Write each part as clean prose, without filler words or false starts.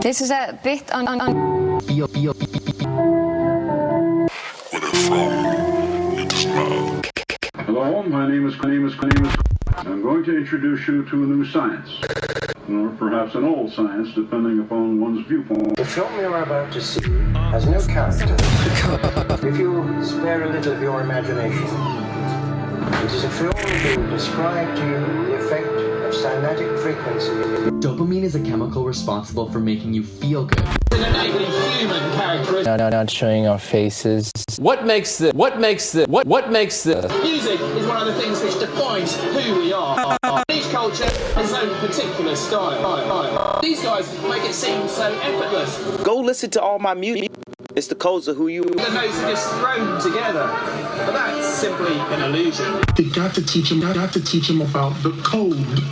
This is a bit on. Feel. Hello, my name is. I'm going to introduce you to a new science, or perhaps an old science, depending upon one's viewpoint. The film you're about to see has no character. If you spare a little of your imagination, it is a film that will describe to you the effect of cymatic frequency. Dopamine is a chemical responsible for making you feel good. Not showing our faces. What makes the music is one of the things which defines who we are. Each culture has its own particular style. These guys make it seem so effortless. Go listen to all my music. It's the codes of who you are. The notes are just thrown together. But that's simply an illusion. You got to teach him about the code.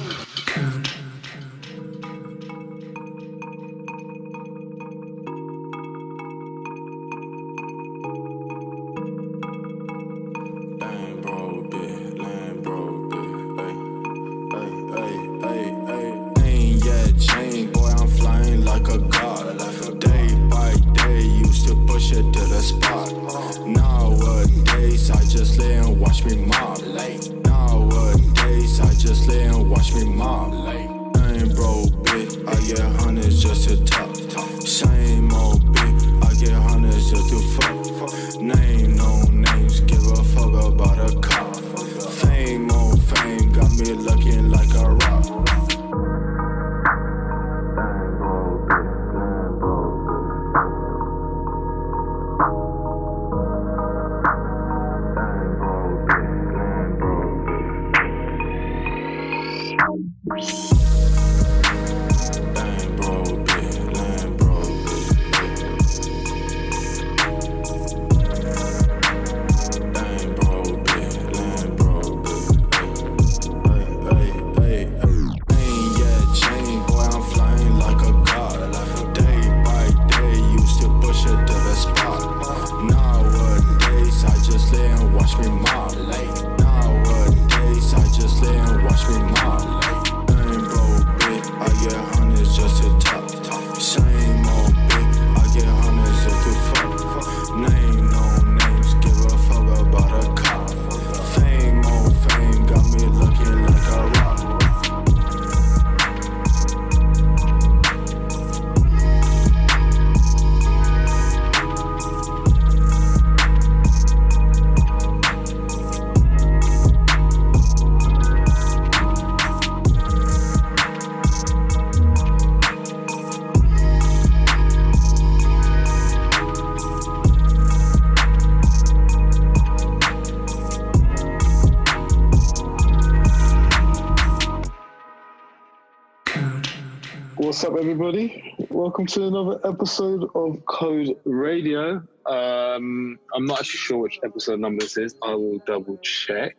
What's up, everybody? Welcome to another episode of Code Radio. I'm not actually sure which episode number this is. I will double check.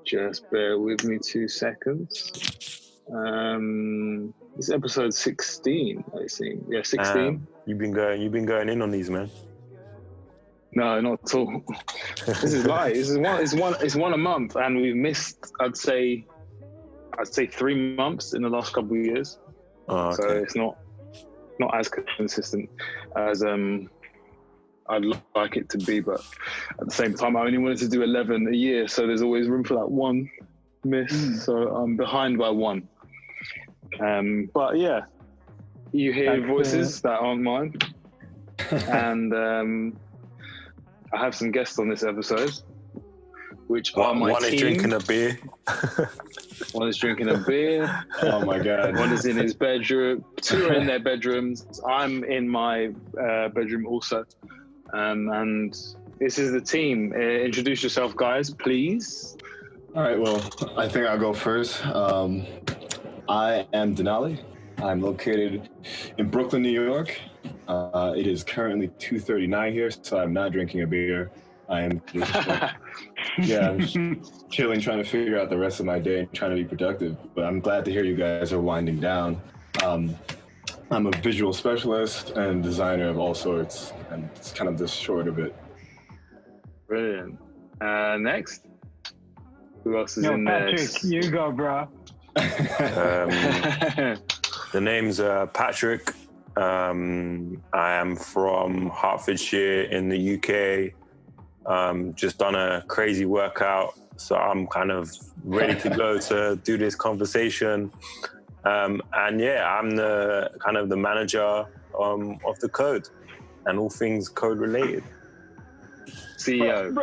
Just bear with me 2 seconds. This is episode 16, I think. Yeah, 16. You've been going in on these, man. No, not at all. This is light. It's one a month, and we've missed, I'd say 3 months in the last couple of years. Oh, okay. So it's not as consistent as I'd like it to be, but at the same time, I only wanted to do 11 a year, so there's always room for that one miss. So I'm behind by one. But yeah, you hear voices that aren't mine, and I have some guests on this episode, which are my team. One is drinking a beer. One is drinking a beer. Oh my God. One is in his bedroom. 2 are in their bedrooms. I'm in my bedroom also. And this is the team. Introduce yourself, guys, please. All right, well, I think I'll go first. I am Denali. I'm located in Brooklyn, New York. It is currently 2:39 here, so I'm not drinking a beer. I am I'm just chilling, trying to figure out the rest of my day and trying to be productive. But I'm glad to hear you guys are winding down. I'm a visual specialist and designer of all sorts, and it's kind of the short of it. Brilliant. Next, who else is in Patrick, there? you go, bro. The name's Patrick. I am from Hertfordshire in the UK. Just done a crazy workout, so I'm kind of ready to go to do this conversation. And yeah, I'm the kind of the manager of the code and all things code related. CEO. I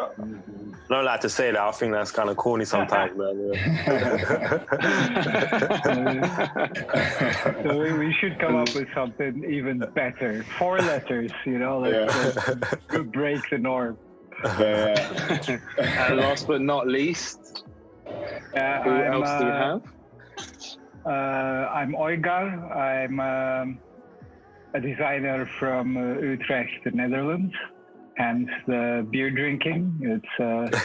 don't like to say that. I think that's kind of corny sometimes, man. So we should come up with something even better. 4 letters, you know, let's break the norm. And last but not least, who else do we have? I'm Oygar. I'm a designer from Utrecht, the Netherlands. Hence the beer drinking. It's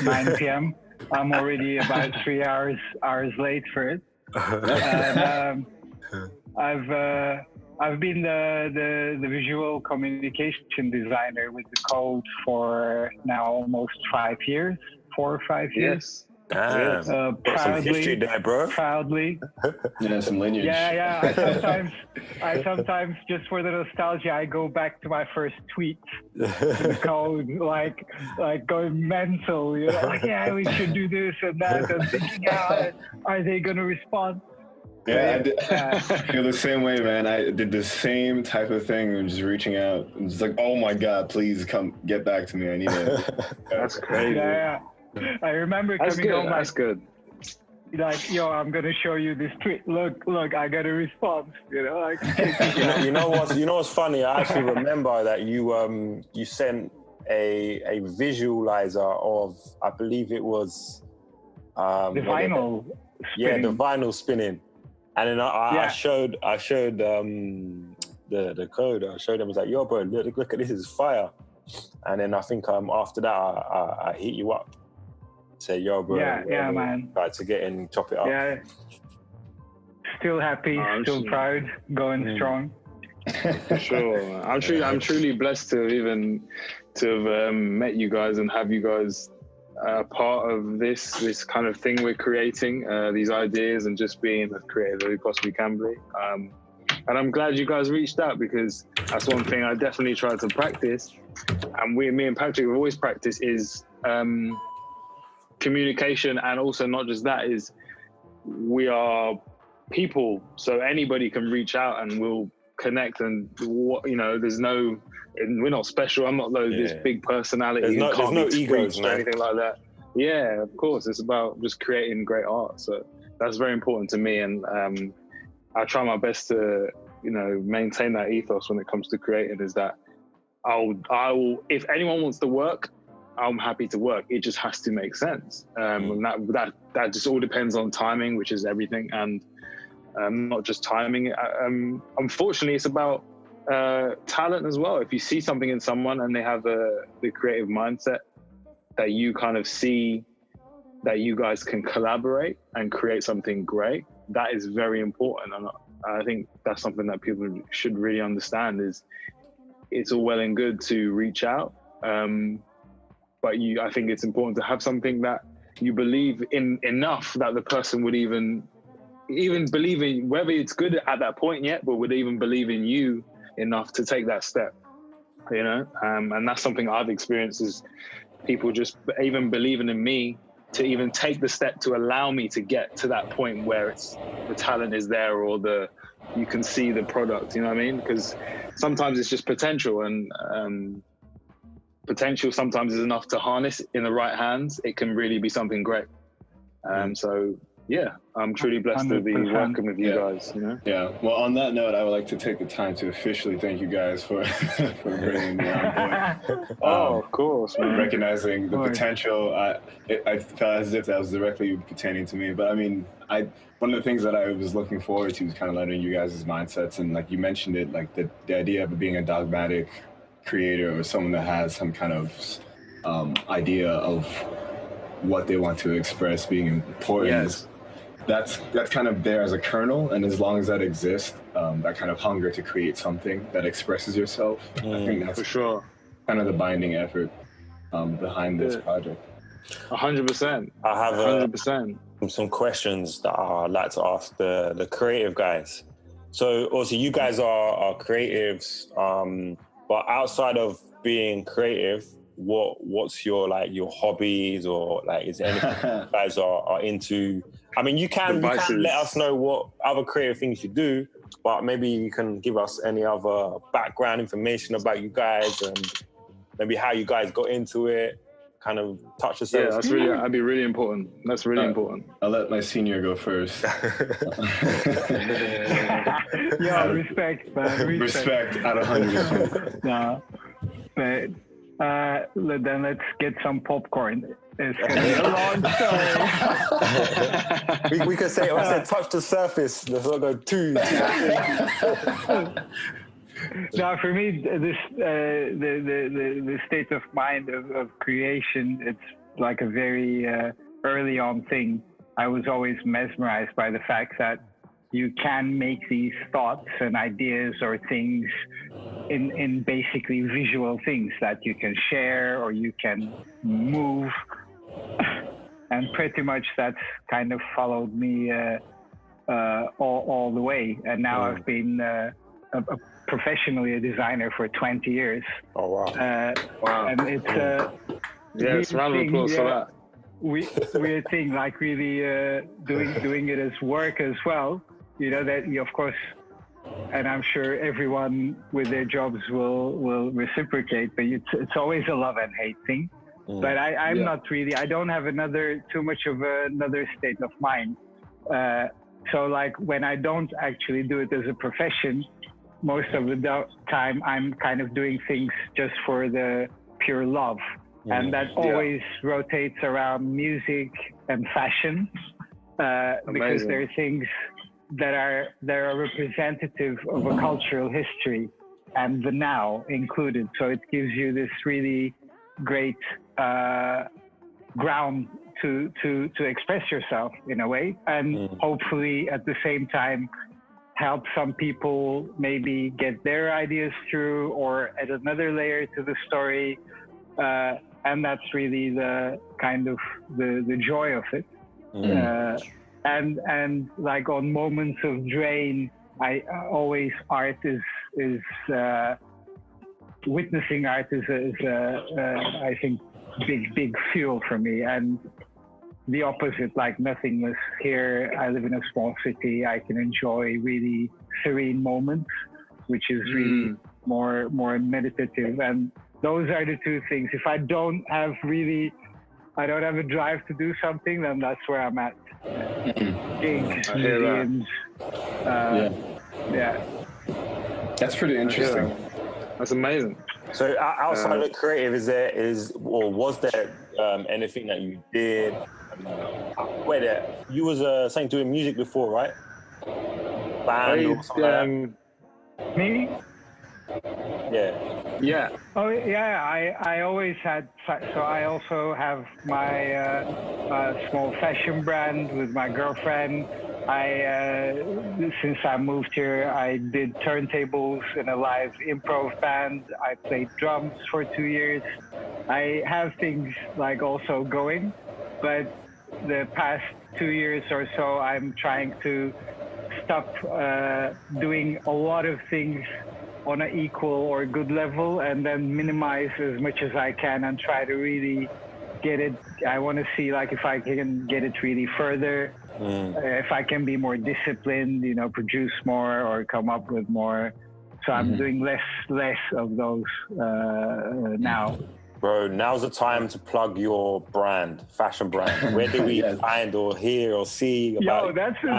9 p.m. I'm already about 3 hours late for it. And I've been the visual communication designer with the code for now almost 5 years, 4 or 5 years. Damn. Proudly, some history there, bro. Proudly. Yeah, some lineage. Yeah. I sometimes, just for the nostalgia, I go back to my first tweet. The code, like going mental. You know, like, yeah, we should do this and that. And thinking, are they gonna respond? Yeah, I feel the same way, man. I did the same type of thing and just reaching out. And just like, oh my God, please come get back to me. I need it. That's crazy. Yeah. I remember coming home. That's good. Like, yo, I'm gonna show you this tweet. Look, I got a response. You know, like. you know what's funny? I actually remember that you sent a visualizer of, I believe it was the vinyl. Yeah, the vinyl spinning. And then I showed the code. I showed them. I was like, yo, bro, look at this, is fire. And then I think after that I hit you up, say, yo, bro, yeah, man, try to get in, chop it up. Yeah, still happy, still proud, going strong. For sure. I'm truly blessed to have met you guys and have you guys part of this kind of thing we're creating, these ideas, and just being as creative as we possibly can be. And I'm glad you guys reached out, because that's one thing I definitely try to practice. And me and Patrick have always practiced is communication, and also not just that, is we are people, so anybody can reach out and we'll connect. And there's no, we're not special. I'm not this big personality. There's no egos, or anything like that. Yeah, of course. It's about just creating great art. So that's very important to me, and I try my best to maintain that ethos when it comes to creating. Is that I will, if anyone wants to work, I'm happy to work. It just has to make sense. And that just all depends on timing, which is everything, and not just timing. Unfortunately, it's about talent as well. If you see something in someone and they have the creative mindset that you kind of see that you guys can collaborate and create something great, that is very important. And I think that's something that people should really understand, is it's all well and good to reach out, but I think it's important to have something that you believe in enough that the person would even believe in, whether it's good at that point yet, but would even believe in you enough to take that step, and that's something I've experienced, is people just even believing in me to even take the step to allow me to get to that point where the talent is there, or you can see the product, you know what I mean? Because sometimes it's just potential, and potential sometimes is enough to harness in the right hands. It can really be something great. So yeah, I'm truly blessed to be working with you guys. Yeah. Well, on that note, I would like to take the time to officially thank you guys for bringing me on board. Of course, man. Recognizing the potential. I felt as if that was directly pertaining to me. But I mean, one of the things that I was looking forward to was kind of learning you guys' mindsets, and like you mentioned it, like the idea of being a dogmatic creator, or someone that has some kind of idea of what they want to express being important. Yes. That's kind of there as a kernel, and as long as that exists, that kind of hunger to create something that expresses yourself, I think that's for sure kind of the binding effort behind this project. 100%. I have 100%. Some questions that I'd like to ask the creative guys. So also you guys are creatives, but outside of being creative, what's your hobbies, or like is there anything you guys are into? I mean, you can let us know what other creative things you do, but maybe you can give us any other background information about you guys and maybe how you guys got into it. Kind of touch yourself. Yeah, that'd be really important. That's really important. I'll let my senior go first. Yeah, respect, man. Respect at 100%. No, but then let's get some popcorn. It's gonna be a long story. we could say, touch the surface. Let's not go too. Now, for me, the state of mind of creation, it's like a very early on thing. I was always mesmerized by the fact that you can make these thoughts and ideas or things in basically visual things that you can share or you can move. And pretty much that's kind of followed me all the way. And now I've been professionally a designer for 20 years. Oh, wow. Wow. And it's yes, round of applause for that. Weird thing, like really doing it as work as well. You know, that you, of course, and I'm sure everyone with their jobs will reciprocate, but it's always a love and hate thing. But I'm not really, I don't have too much of another state of mind. So like when I don't actually do it as a profession, most of the time I'm kind of doing things just for the pure love. And that always rotates around music and fashion, because there are things that are representative of a cultural history and the now included. So it gives you this really great ground to express yourself in a way, and hopefully at the same time help some people maybe get their ideas through or add another layer to the story. And that's really the kind of the joy of it. And like on moments of drain, I always art is witnessing art is I think big fuel for me. And the opposite, like nothingness. Here I live in a small city. I can enjoy really serene moments, which is really more meditative. And those are the two things. If I don't have a drive to do something, then that's where I'm at. Gigs, museums. Yeah. That's pretty interesting. That's amazing. So outside of creative, was there anything that you did? You was saying doing music before, right? Band or something like that? Me? Yeah. Oh yeah, I always had. So I also have my small fashion brand with my girlfriend. Since I moved here, I did turntables in a live improv band. I played drums for 2 years. I have things like also going, but the past 2 years or so, I'm trying to stop doing a lot of things on an equal or good level, and then minimize as much as I can and try to really get it. I want to see like if I can get it really further, if I can be more disciplined, produce more or come up with more. So I'm doing less of those now. Bro, now's the time to plug your brand, fashion brand. Where do we find or hear or see about? Yo, that's the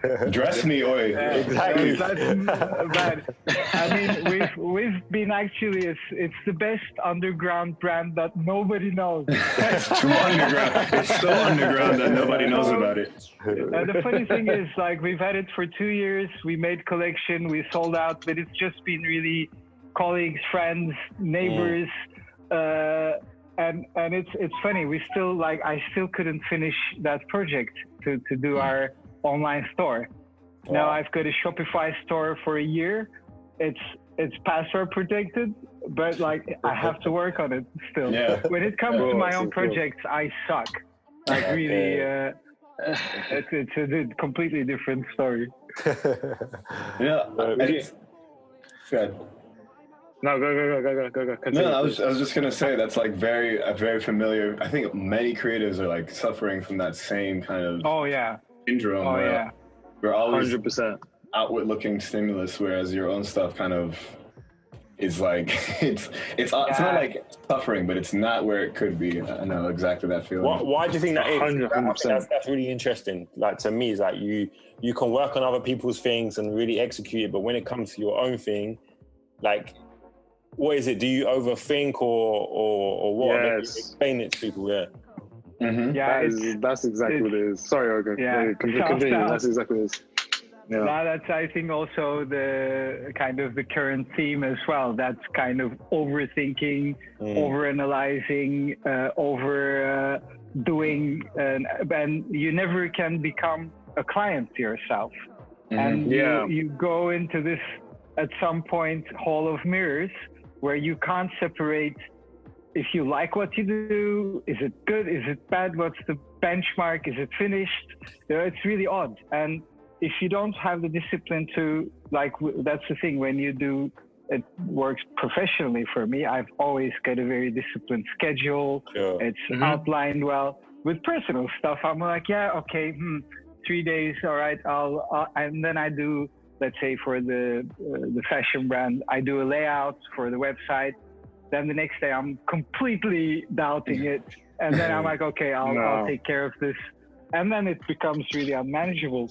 thing. Dress me, oi. Exactly. But I mean, we've been actually, it's the best underground brand that nobody knows. It's too underground. It's so underground that nobody knows about it. The funny thing is, like, we've had it for 2 years. We made collection, we sold out, but it's just been really colleagues, friends, neighbors. And it's funny. I still couldn't finish that project to do our online store. Wow. Now I've got a Shopify store for a year. It's password protected, but like I have to work on it still. Yeah. When it comes to my own projects, I suck. Like really, it's a completely different story. Yeah. Good. No, go. Continue, No, I was just gonna say that's like very familiar. I think many creatives are like suffering from that same kind of syndrome where we're always 100% outward looking stimulus, whereas your own stuff kind of is like it's not like suffering, but it's not where it could be. I know exactly that feeling. Why do you think that is? 100%. That's really interesting. Like to me, it's like you can work on other people's things and really execute it, but when it comes to your own thing, like what is it? Do you overthink or what? Yes. Maybe explain it to people. Yeah. Mm-hmm. Yeah, that's exactly what it is. Sorry, Oygar. Yeah. Continue. That's exactly what it is. Yeah. Now that's, I think, also the kind of the current theme as well. That's kind of overthinking, overanalyzing, overdoing, and you never can become a client to yourself. And you go into this, at some point, hall of mirrors where you can't separate if you like what you do, is it good, is it bad, what's the benchmark, is it finished? You know, it's really odd. And if you don't have the discipline to, like, that's the thing, when you do, it works professionally for me. I've always got a very disciplined schedule. Sure. It's outlined well. With personal stuff, I'm like, 3 days, all right. I'll and then I do, let's say for the fashion brand, I do a layout for the website. Then the next day I'm completely doubting it. And then I'm like, okay, I'll take care of this. And then it becomes really unmanageable.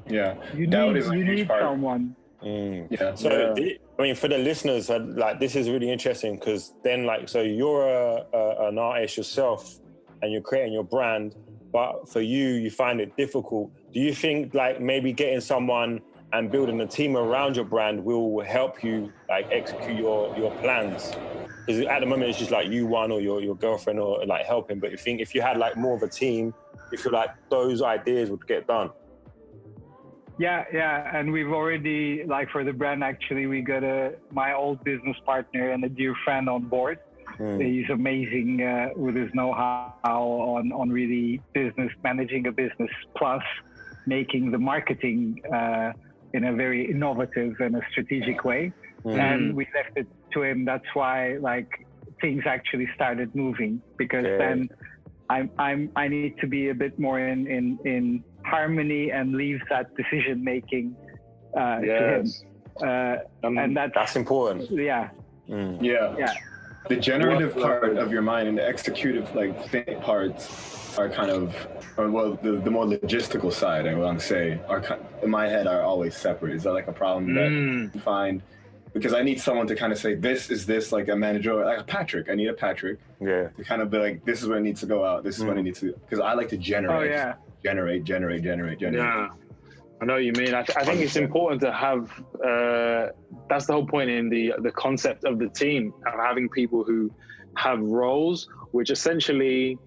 Yeah. You need someone. Yeah. So, I mean, for the listeners, like, this is really interesting because then, like, so you're an artist yourself and you're creating your brand, but for you find it difficult. Do you think, like, maybe getting someone and building a team around your brand will help you, like, execute your plans? Because at the moment, it's just like you one or your girlfriend or, like, helping. But you think if you had, like, more of a team, you feel like those ideas would get done? Yeah, and we've already, like, for the brand, actually, we got my old business partner and a dear friend on board. He's amazing with his know-how on really managing a business, plus making the marketing in a very innovative and a strategic way. And we left it to him. That's why, like, things actually started moving, because then I need to be a bit more in harmony and leave that decision making to him. And that's important. Yeah. The generative part of your mind and the executive, like, parts are kind of, the more logistical side, I want to say, are in my head are always separate. Is that like a problem that you find? Because I need someone to kind of say, this is this, like a manager, like a Patrick. I need a Patrick to kind of be like, this is where it needs to go out. This is what it needs to, because I like to generate. Generate. Yeah, I know what you mean. I think it's important to have, that's the whole point in the concept of the team, of having people who have roles, which essentially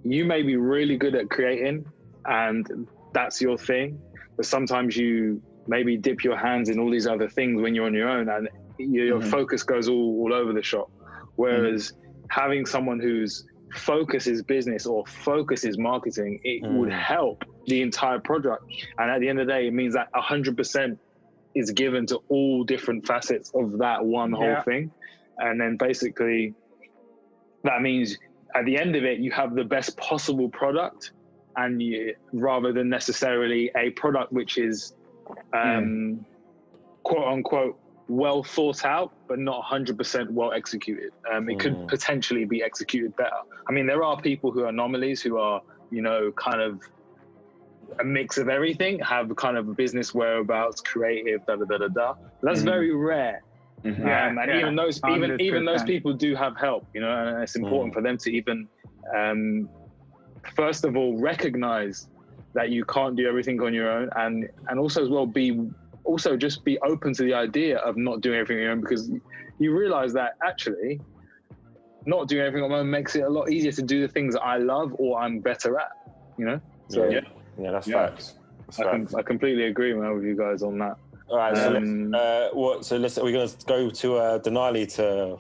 you may be really good at creating and that's your thing, but sometimes you maybe dip your hands in all these other things when you're on your own and your focus goes all over the shop. Whereas having someone whose focus is business or focus is marketing, it would help the entire product. And at the end of the day, it means that 100% is given to all different facets of that one whole thing. And then basically that means at the end of it, you have the best possible product, and rather than necessarily a product which is quote unquote well thought out, but not 100% well executed. It could potentially be executed better. I mean, there are people who are anomalies, who are, kind of a mix of everything, have kind of business whereabouts, creative, But that's very rare. And even those people do have help, and it's important for them to even, first of all, recognize that you can't do everything on your own, and also as well just be open to the idea of not doing everything on your own, because you realize that actually not doing everything on my own makes it a lot easier to do the things that I love or I'm better at, So that's facts. I completely agree with you guys on that. All right, so let's we're gonna go to Denali to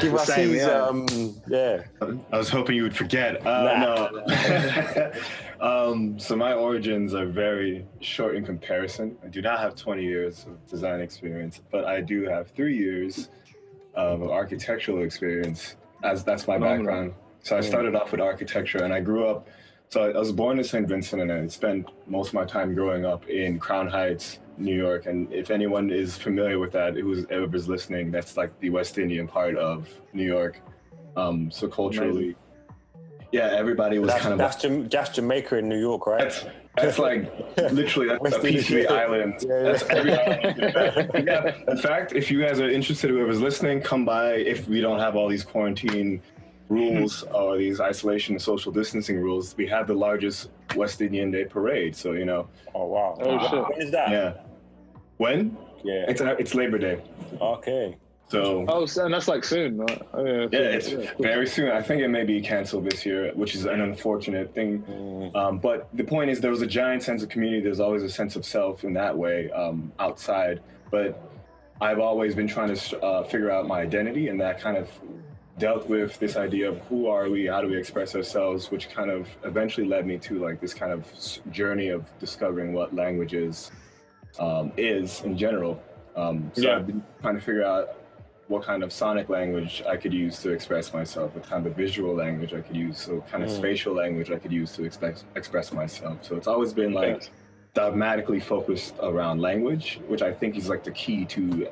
give us his I was hoping you would forget. No. So my origins are very short in comparison. I do not have 20 years of design experience, but I do have 3 years of architectural experience, as that's my background. So I started off with architecture, and I grew up. So I was born in St. Vincent, and I spent most of my time growing up in Crown Heights, New York. And if anyone is familiar with that, whoever's listening, that's like the West Indian part of New York. So culturally, everybody was that's Jamaica in New York, right? That's like literally that's a piece of the island. That's every island. In fact, if you guys are interested, whoever's listening, come by. If we don't have all these quarantine rules or these isolation and social distancing rules, we have the largest West Indian Day parade. So Oh wow! Shit. When is that? Yeah. When? Yeah. It's Labor Day. Okay. So. And that's like soon, right? It's very soon. I think it may be canceled this year, which is an unfortunate thing. But the point is, there was a giant sense of community. There's always a sense of self in that way outside. But I've always been trying to figure out my identity, and that kind of dealt with this idea of who are we, how do we express ourselves, which kind of eventually led me to like this kind of journey of discovering what languages is in general. I've been trying to figure out what kind of sonic language I could use to express myself, what kind of visual language I could use, so kind of spatial language I could use to express myself. So it's always been like dogmatically focused around language, which I think is like the key to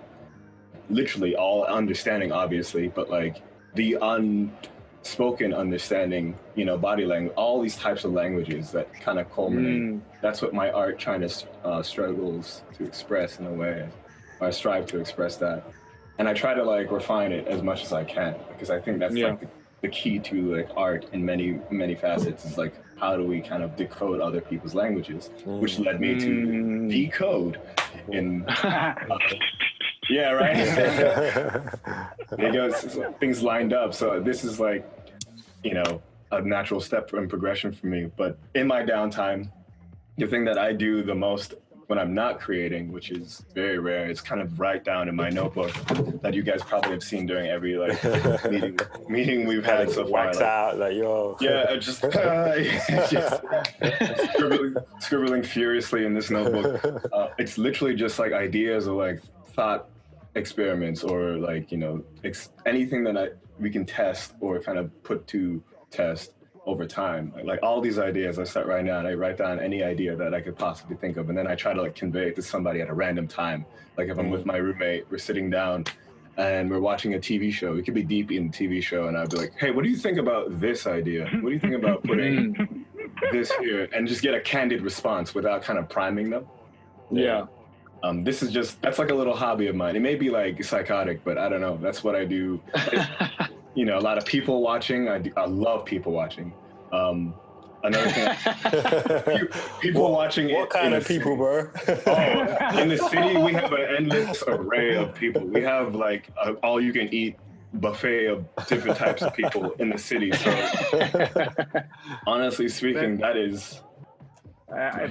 literally all understanding, obviously, but like the unspoken understanding, body language, all these types of languages that kind of culminate. That's what my art trying to struggles to express in a way. I strive to express that. And I try to like refine it as much as I can, because I think that's like the key to like art in many, many facets is like, how do we kind of decode other people's languages, which led me to decode in... Yeah, right? There goes, things lined up. So this is like, a natural step and progression for me. But in my downtime, the thing that I do the most when I'm not creating, which is very rare, is kind of write down in my notebook that you guys probably have seen during every like meeting we've had so far. Wax out, like yo. Yeah, just scribbling furiously in this notebook. It's literally just like ideas or like thought experiments or like anything that we can test or kind of put to test over time. Like all these ideas I start right now, and I write down any idea that I could possibly think of, and then I try to like convey it to somebody at a random time. Like if I'm with my roommate, we're sitting down and we're watching a TV show. We could be deep in a TV show, and I'd be like, hey, what do you think about this idea? What do you think about putting this here? And just get a candid response without kind of priming them. Yeah. That's like a little hobby of mine. It may be like psychotic, but I don't know. That's what I do. A lot of people watching. I love people watching. Another thing, people watching. What kind of people, bro? In the city, we have an endless array of people. We have like all you can eat buffet of different types of people in the city. So honestly speaking, that is...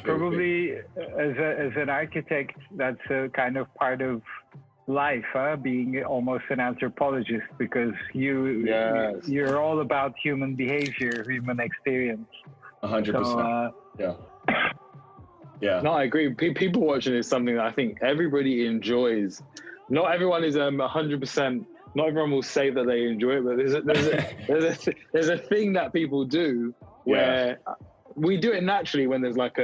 probably as an architect, that's a kind of part of life, being almost an anthropologist, because you're all about human behavior, human experience. 100%. Yeah. No, I agree. People watching is something that I think everybody enjoys. Not everyone is 100%. Not everyone will say that they enjoy it, but there's a thing that people do where we do it naturally when there's like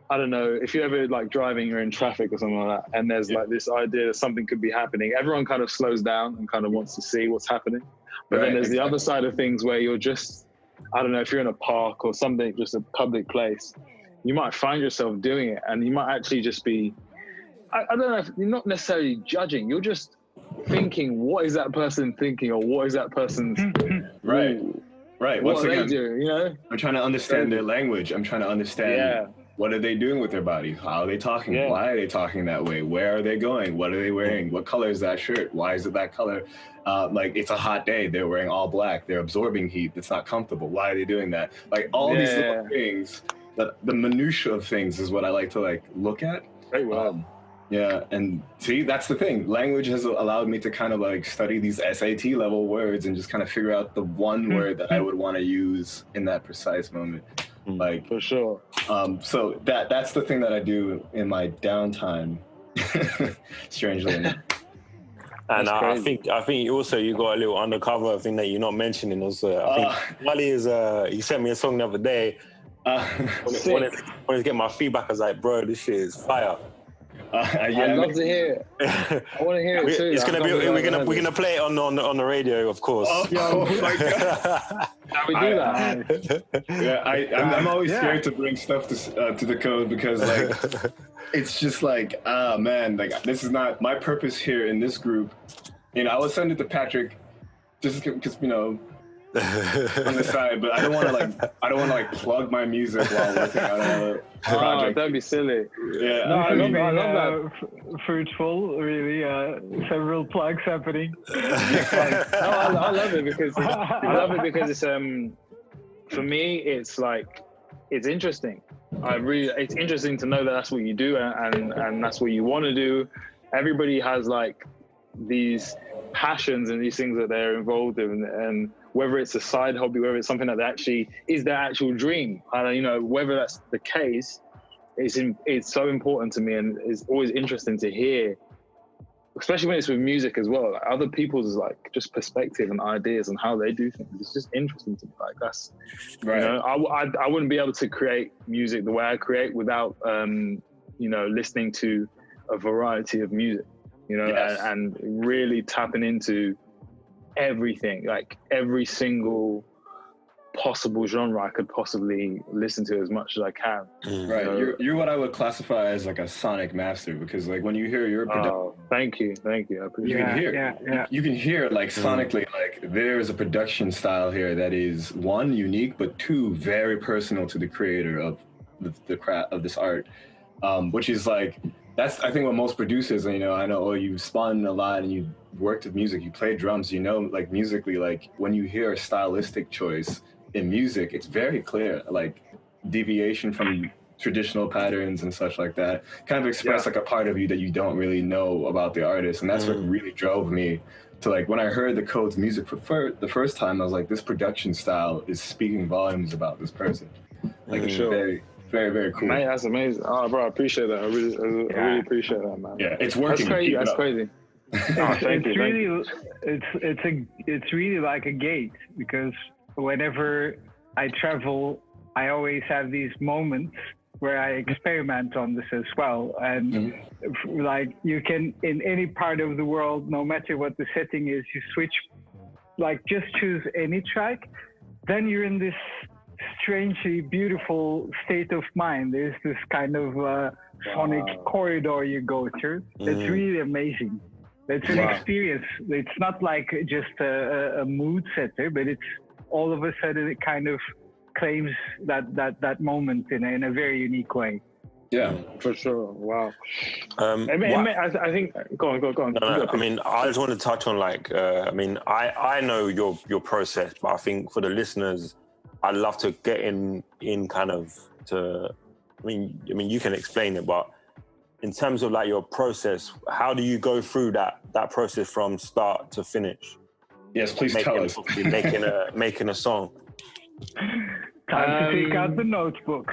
I don't know, if you're ever like driving or in traffic or something like that, and there's like this idea that something could be happening, everyone kind of slows down and kind of wants to see what's happening. But then there's the other side of things where you're just, I don't know, if you're in a park or something, just a public place, you might find yourself doing it, and you might actually just be, I don't know, you're not necessarily judging, you're just thinking, what is that person thinking, or what is that person's... Right. What are they doing, I'm trying to understand their language. I'm trying to understand what are they doing with their body? How are they talking? Why are they talking that way? Where are they going? What are they wearing? What color is that shirt? Why is it that color? Like it's a hot day. They're wearing all black. They're absorbing heat. It's not comfortable. Why are they doing that? Like all these little things, that the minutia of things is what I like to like look at. Yeah, and see, that's the thing. Language has allowed me to kind of like study these SAT level words and just kind of figure out the one word that I would want to use in that precise moment. Like, for sure. So that's the thing that I do in my downtime. Strangely enough. And I think also you got a little undercover thing that you're not mentioning also. I think Knali is he sent me a song the other day. Wanted to get my feedback. I was like, bro, this shit is fire. I'd love to hear it. I want to hear it too. It's gonna be. We're gonna play it on the radio, of course. Oh my god! How we do that? Yeah, I'm always scared to bring stuff to the code because like it's just like man, like this is not my purpose here in this group. You know, I will send it to Patrick just because on the side, but I don't want to like plug my music while working on a project. Don't be silly. Yeah, no, I love that. Fruitful, really. Several plugs happening. I love it because it's for me it's like it's interesting. It's interesting to know that that's what you do and that's what you want to do. Everybody has like these passions and these things that they're involved in, and whether it's a side hobby, whether it's something that actually is their actual dream, and you know, whether that's the case, it's so important to me, and it's always interesting to hear, especially when it's with music as well, like other people's like just perspective and ideas and how they do things. It's just interesting to me. Like that's right. You know, I wouldn't be able to create music the way I create without you know, listening to a variety of music, you know, and really tapping into everything, like every single possible genre I could possibly listen to as much as I can. Right, you know? You're what I would classify as like a sonic master, because like when you hear your production, thank you, I appreciate you can hear like sonically, like there's a production style here that is one, unique, but two, very personal to the creator of the craft of this art, which is like, that's I think what most producers, you know, I know, you've spun a lot and you worked with music, you play drums, you know, like musically, like when you hear a stylistic choice in music, it's very clear, like deviation from traditional patterns and such like that, kind of express like a part of you that you don't really know about the artist. And that's what really drove me to like, when I heard the Code's music for the first time, I was like, this production style is speaking volumes about this person. Like it's very, very, very cool. Man, that's amazing. Oh, bro, I appreciate that. I really appreciate that, man. Yeah, it's working. That's crazy. It's really like a gate, because whenever I travel, I always have these moments where I experiment on this as well. And like you can, in any part of the world, no matter what the setting is, you switch, like just choose any track, then you're in this strangely beautiful state of mind. There's this kind of sonic corridor you go through. It's really amazing. It's an experience. It's not like just a mood setter, but it's all of a sudden it kind of claims that moment in a very unique way. Yeah, for sure. Wow. I think. Go on. No, I mean, I just want to touch on like. I mean, I know your process, but I think for the listeners, I'd love to get in kind of to. I mean, you can explain it, but in terms of like your process, how do you go through that process from start to finish? Yes, please tell us. Making a song. Time to take out the notebook.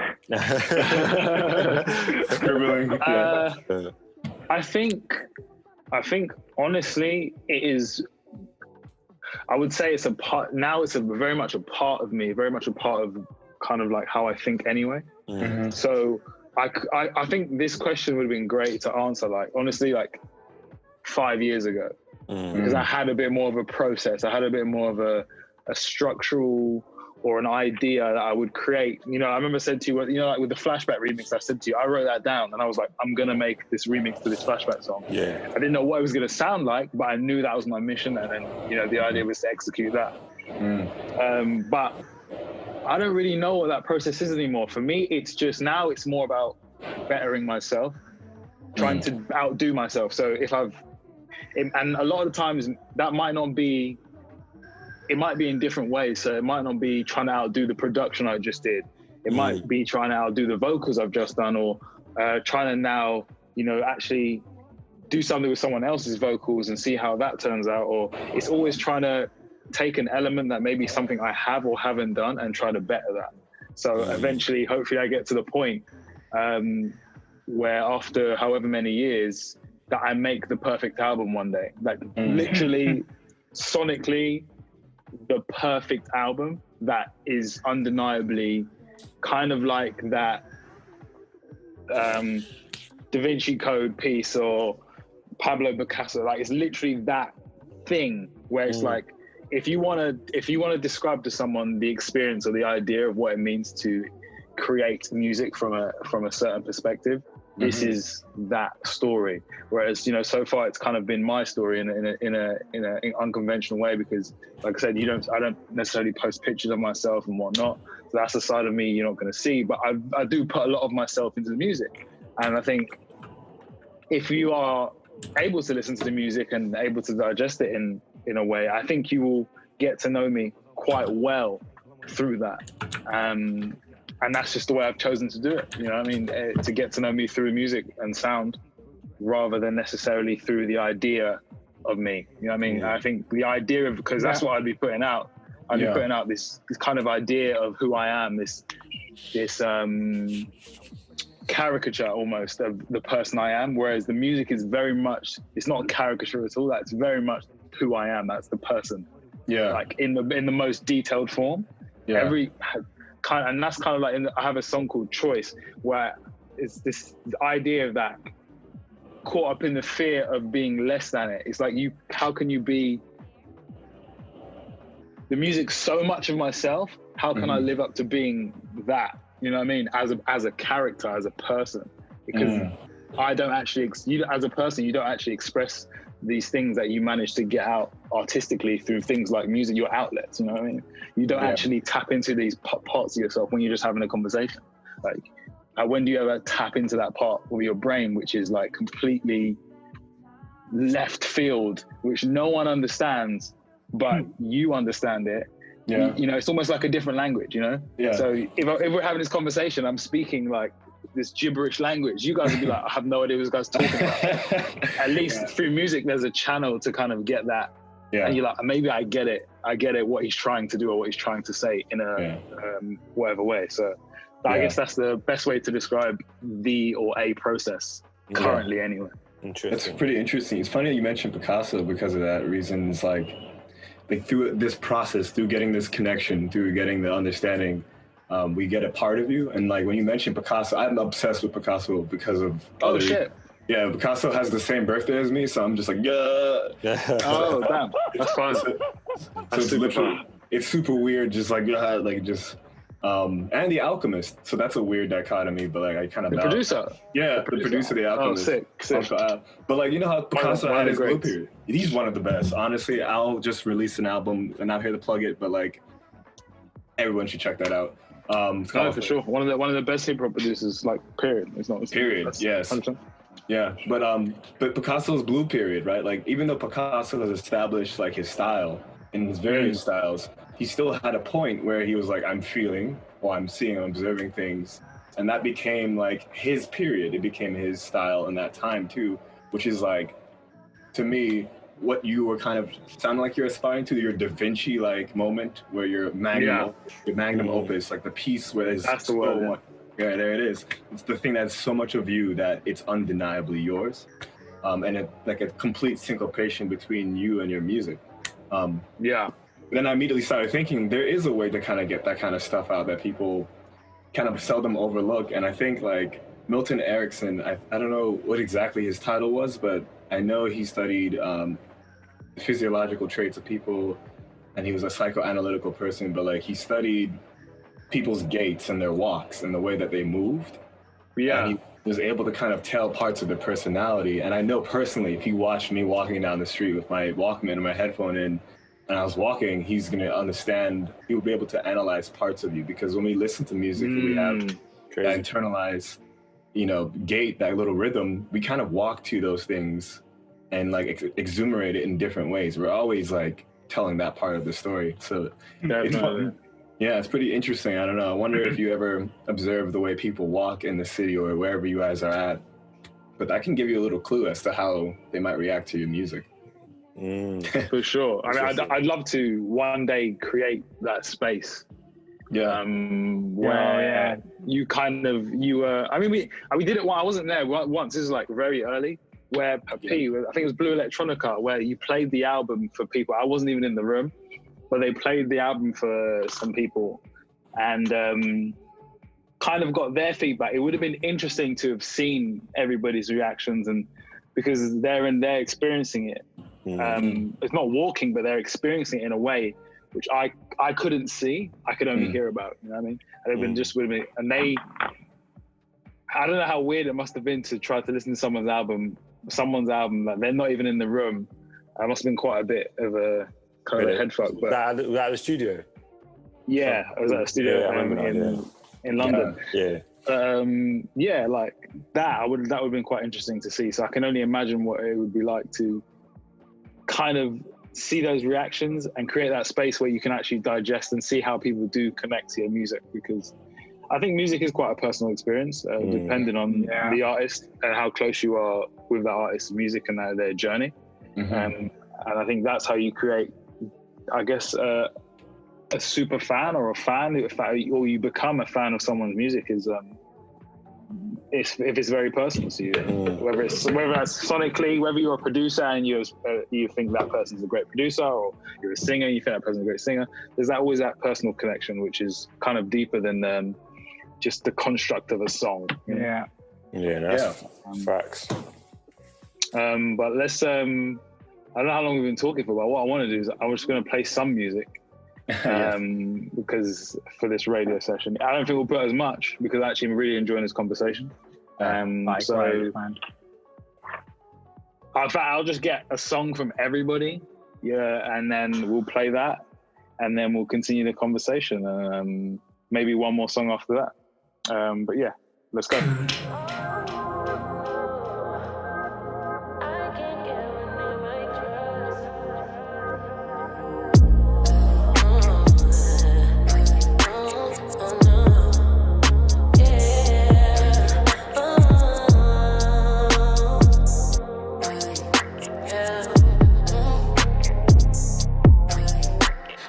I think honestly, it is. I would say it's a part now. It's very much a part of me. Very much a part of kind of like how I think anyway. So I think this question would have been great to answer. Like honestly, like 5 years ago, because I had a bit more of a process. I had a bit more of a structural or an idea that I would create. You know, I remember I said to you, you know, like with the Flashback remix, I said to you, I wrote that down and I was like, I'm going to make this remix to this Flashback song. Yeah. I didn't know what it was going to sound like, but I knew that was my mission. And then, you know, the idea was to execute that. But I don't really know what that process is anymore. For me, it's just now it's more about bettering myself, trying to outdo myself. So and a lot of the times that might not be, it might be in different ways. So it might not be trying to outdo the production I just did. It might be trying to outdo the vocals I've just done, or trying to now actually do something with someone else's vocals and see how that turns out. Or it's always trying to take an element that maybe something I have or haven't done and try to better that. So eventually, hopefully I get to the point where after however many years that I make the perfect album one day, like literally sonically the perfect album that is undeniably kind of like that Da Vinci Code piece or Pablo Picasso. Like it's literally that thing where it's like, if you want to describe to someone the experience or the idea of what it means to create music from a certain perspective, this is that story. Whereas so far it's kind of been my story in an unconventional way, because like I said, I don't necessarily post pictures of myself and whatnot. So that's a side of me you're not going to see. But I do put a lot of myself into the music, and I think if you are able to listen to the music and able to digest it in a way, I think you will get to know me quite well through that. And that's just the way I've chosen to do it. You know what I mean? To get to know me through music and sound rather than necessarily through the idea of me. You know what I mean? I think the idea of, because that's what I'd be putting out. I'd be putting out this kind of idea of who I am, this caricature almost of the person I am, whereas the music is very much, it's not a caricature at all. That's very much who I am. That's the person. Yeah. Like in the most detailed form. Yeah. And that's kind of like, I have a song called Choice, where it's this idea of that caught up in the fear of being less than it. It's like, how can you be the music's so much of myself? How can I live up to being that? You know what I mean? As a character, as a person, because I don't actually, as a person, you don't actually express these things that you manage to get out artistically through things like music, your outlets, you know what I mean? You don't actually tap into these parts of yourself when you're just having a conversation. Like when do you ever tap into that part of your brain, which is like completely left field, which no one understands, but you understand it. Yeah. It's almost like a different language, Yeah. So if we're having this conversation, I'm speaking like this gibberish language, you guys would be like, I have no idea what this guy's talking about. At least through music, there's a channel to kind of get that. Yeah. And you're like, maybe I get it, what he's trying to do or what he's trying to say in a whatever way. So I guess that's the best way to describe the or a process currently anyway. Interesting. That's pretty interesting. It's funny that you mentioned Picasso because of that reason. It's like through this process, through getting this connection, through getting the understanding, we get a part of you. And like when you mentioned Picasso, I'm obsessed with Picasso because of shit. Yeah, Picasso has the same birthday as me, so I'm just like, yeah. Oh, damn. That's fun. So it's literally, it's super weird, just like and The Alchemist. So that's a weird dichotomy, but like I kind of the producer. Yeah, the producer of The Alchemist. Oh, sick. But like, you know how Picasso had his glow period? He's one of the best. Honestly, I'll just release an album, and I'm here to plug it, but like everyone should check that out. No, for sure. One of the best hip hop producers, like period. It's period. Yes. 100%. Yeah, but Picasso's blue period, right? Like even though Picasso has established like his style and his various styles, he still had a point where he was like, I'm feeling, or I'm seeing, I'm observing things, and that became like his period. It became his style in that time too, which is like, to me, what you were kind of sounding like you're aspiring to, your Da Vinci like moment where your magnum opus, like the piece where that's the word. Yeah, there it is. It's the thing that's so much of you that it's undeniably yours, and it like a complete syncopation between you and your music. Then I immediately started thinking there is a way to kind of get that kind of stuff out that people kind of seldom overlook. And I think like Milton Erickson, I don't know what exactly his title was, but I know he studied physiological traits of people, and he was a psychoanalytical person, but like he studied people's gaits and their walks and the way that they moved. Yeah. And he was able to kind of tell parts of their personality. And I know personally, if he watched me walking down the street with my Walkman and my headphone in, and I was walking, he's going to understand, he will be able to analyze parts of you, because when we listen to music, we have that internalized, gait, that little rhythm, we kind of walk to those things and like exuberate it in different ways. We're always like telling that part of the story. So it's pretty interesting. I don't know. I wonder if you ever observe the way people walk in the city or wherever you guys are at. but that can give you a little clue as to how they might react to your music. For sure. I mean, I'd love to one day create that space. Yeah. Where you kind of, I mean, we did it while I wasn't there once. This is like very early, where I think it was Blue Electronica, where you played the album for people. I wasn't even in the room, but they played the album for some people and kind of got their feedback. It would have been interesting to have seen everybody's reactions, and because they're experiencing it. It's not walking, but they're experiencing it in a way which I couldn't see. I could only hear about. You know what I mean? And it would have been, and they. I don't know how weird it must have been to try to listen to someone's album. Like they're not even in the room. It must have been quite a bit of a kind of a head fuck. But that at the studio. Yeah, I was at a studio in London. Yeah. Like that would have been quite interesting to see. So I can only imagine what it would be like to kind of see those reactions and create that space where you can actually digest and see how people do connect to your music, because I think music is quite a personal experience, depending on the artist and how close you are with that artist's music and their journey. And I think that's how you create, I guess, a super fan or a fan, or you become a fan of someone's music is if it's very personal to you, whether that's sonically, whether you're a producer and you think that person's a great producer, or you're a singer and you think that person's a great singer. There's always that personal connection, which is kind of deeper than just the construct of a song. Yeah, that's facts. But let's. I don't know how long we've been talking for, but what I want to do is I'm just going to play some music. Because for this radio session, I don't think we'll put as much, because actually I'm really enjoying this conversation. So I'll just get a song from everybody, and then we'll play that, and then we'll continue the conversation. Maybe one more song after that. But yeah, let's go.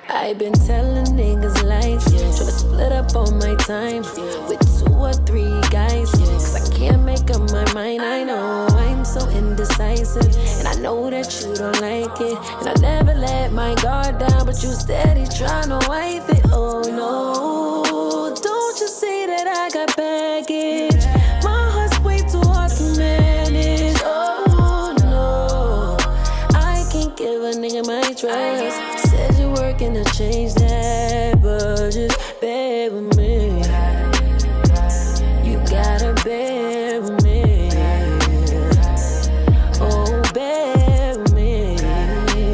I've been telling niggas lies, tryna split up all my time with 2 or 3 guys, cause I can't make up my mind. I know I'm so indecisive, and I know that you don't like it, and I never let my guard down, but you steady tryna wipe it. Oh no, don't you see that I got baggage? My heart's way too hard to manage. Oh no, I can't give a nigga my trust. Working to change that, but just bear with me. You gotta bear with me. Oh, bear with me.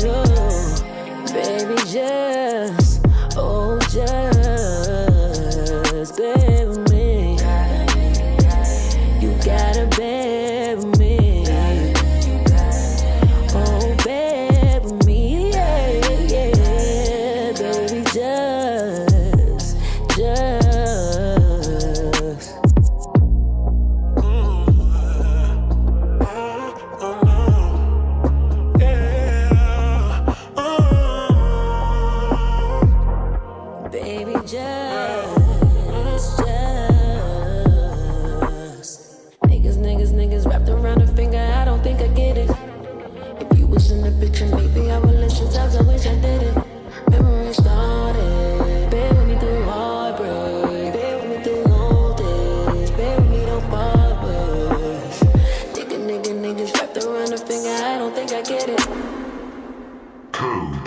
Oh, baby, just bear with me. You gotta bear with me. Oh, bear with me. Baby, just baby, niggas wrapped around a finger. I don't think I get it. If you was in the picture, maybe I would listen. Times I wish I did it. Memories started. Bear with me through heartbreak. Bear with me through long days. Bear with me, don't part ways. Niggas wrapped around a finger. I don't think I get it. Code.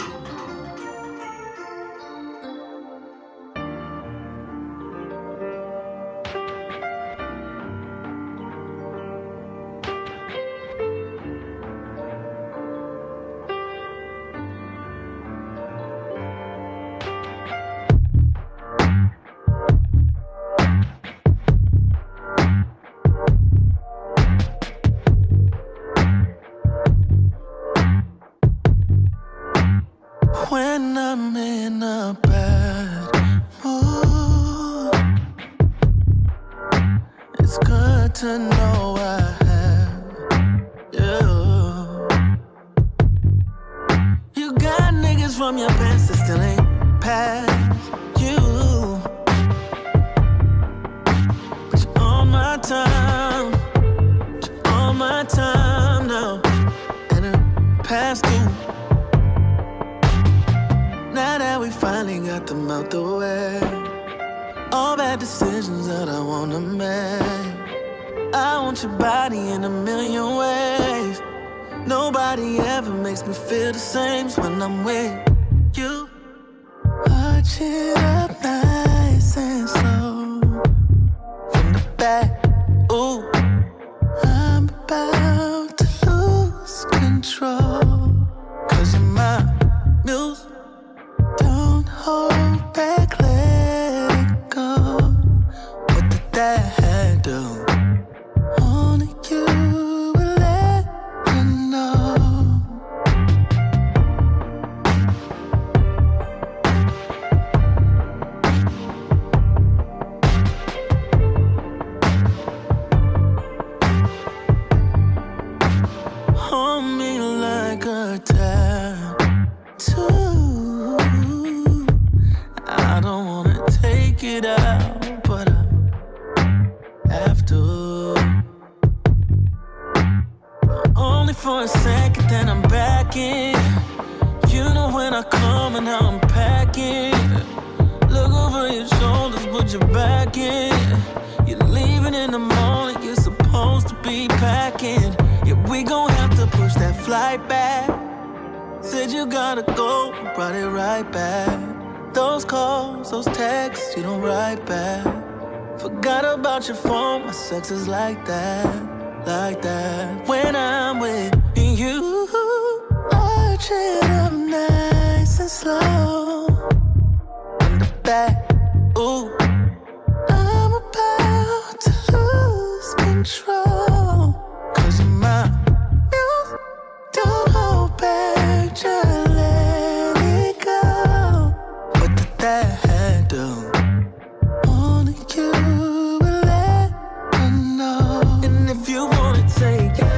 When I'm in a bad mood, it's good to know I have away. All bad decisions that I wanna make. I want your body in a million ways. Nobody ever makes me feel the same as when I'm with you. Arch it up nice and slow from the back. Ooh, I'm about to lose control. 'Cause you're my muse. Don't hold back, let it go. What did that do? Only you will let me know. Hold me like a tattoo. I don't wanna take it out, but I have to. Only for a second, then I'm back in. You know when I come and how I'm packing. Look over your shoulders, put your back in. You're leaving in the morning, you're supposed to be packing. Yeah, we gon' have to push that flight back. Said you gotta go, brought it right back. Those calls, those texts, you don't write back. Forgot about your phone, my sex is like that, like that. When I'm with you, arch it up nice and slow. In the back, ooh, I'm about to lose control. 'Cause you're my muse. Don't hold back, just let it go. What did that do? Only you will let me know. And if you wanna take it,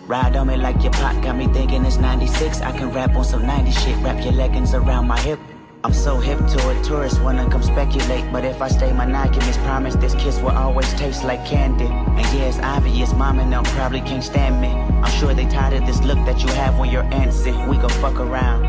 Ride on me like your pot, got me thinking it's 96. I can rap on some 90 shit, wrap your leggings around my hip. I'm so hip to it, tourists wanna come speculate. But if I stay monogamous, promise this kiss will always taste like candy. And yeah, it's obvious, mom and them probably can't stand me. I'm sure they tired of this look that you have when you're antsy. We gon' fuck around,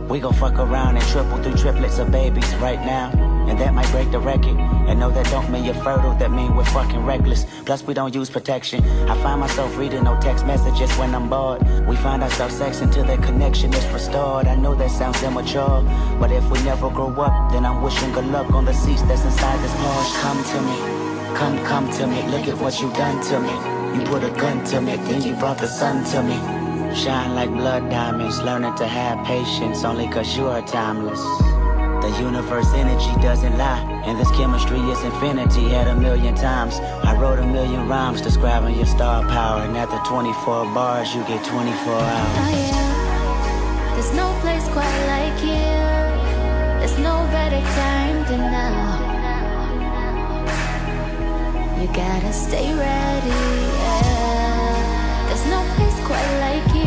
we gon' fuck around and triple through triplets of babies right now. And that might break the record. And no, that don't mean you're fertile, that mean we're fucking reckless. Plus we don't use protection. I find myself reading no text messages when I'm bored. We find ourselves sex until that connection is restored. I know that sounds immature, but if we never grow up, then I'm wishing good luck on the seats that's inside this Porsche. Come to me, come to me. Look at what you done to me. You put a gun to me, then you brought the sun to me. Shine like blood diamonds, learning to have patience only cause you are timeless. The universe energy doesn't lie, and this chemistry is infinity at 1,000,000 times. I wrote 1,000,000 rhymes describing your star power, and after 24 bars, you get 24 hours. Oh yeah, there's no place quite like here. There's no better time than now. You gotta stay ready, yeah. There's no place quite like here.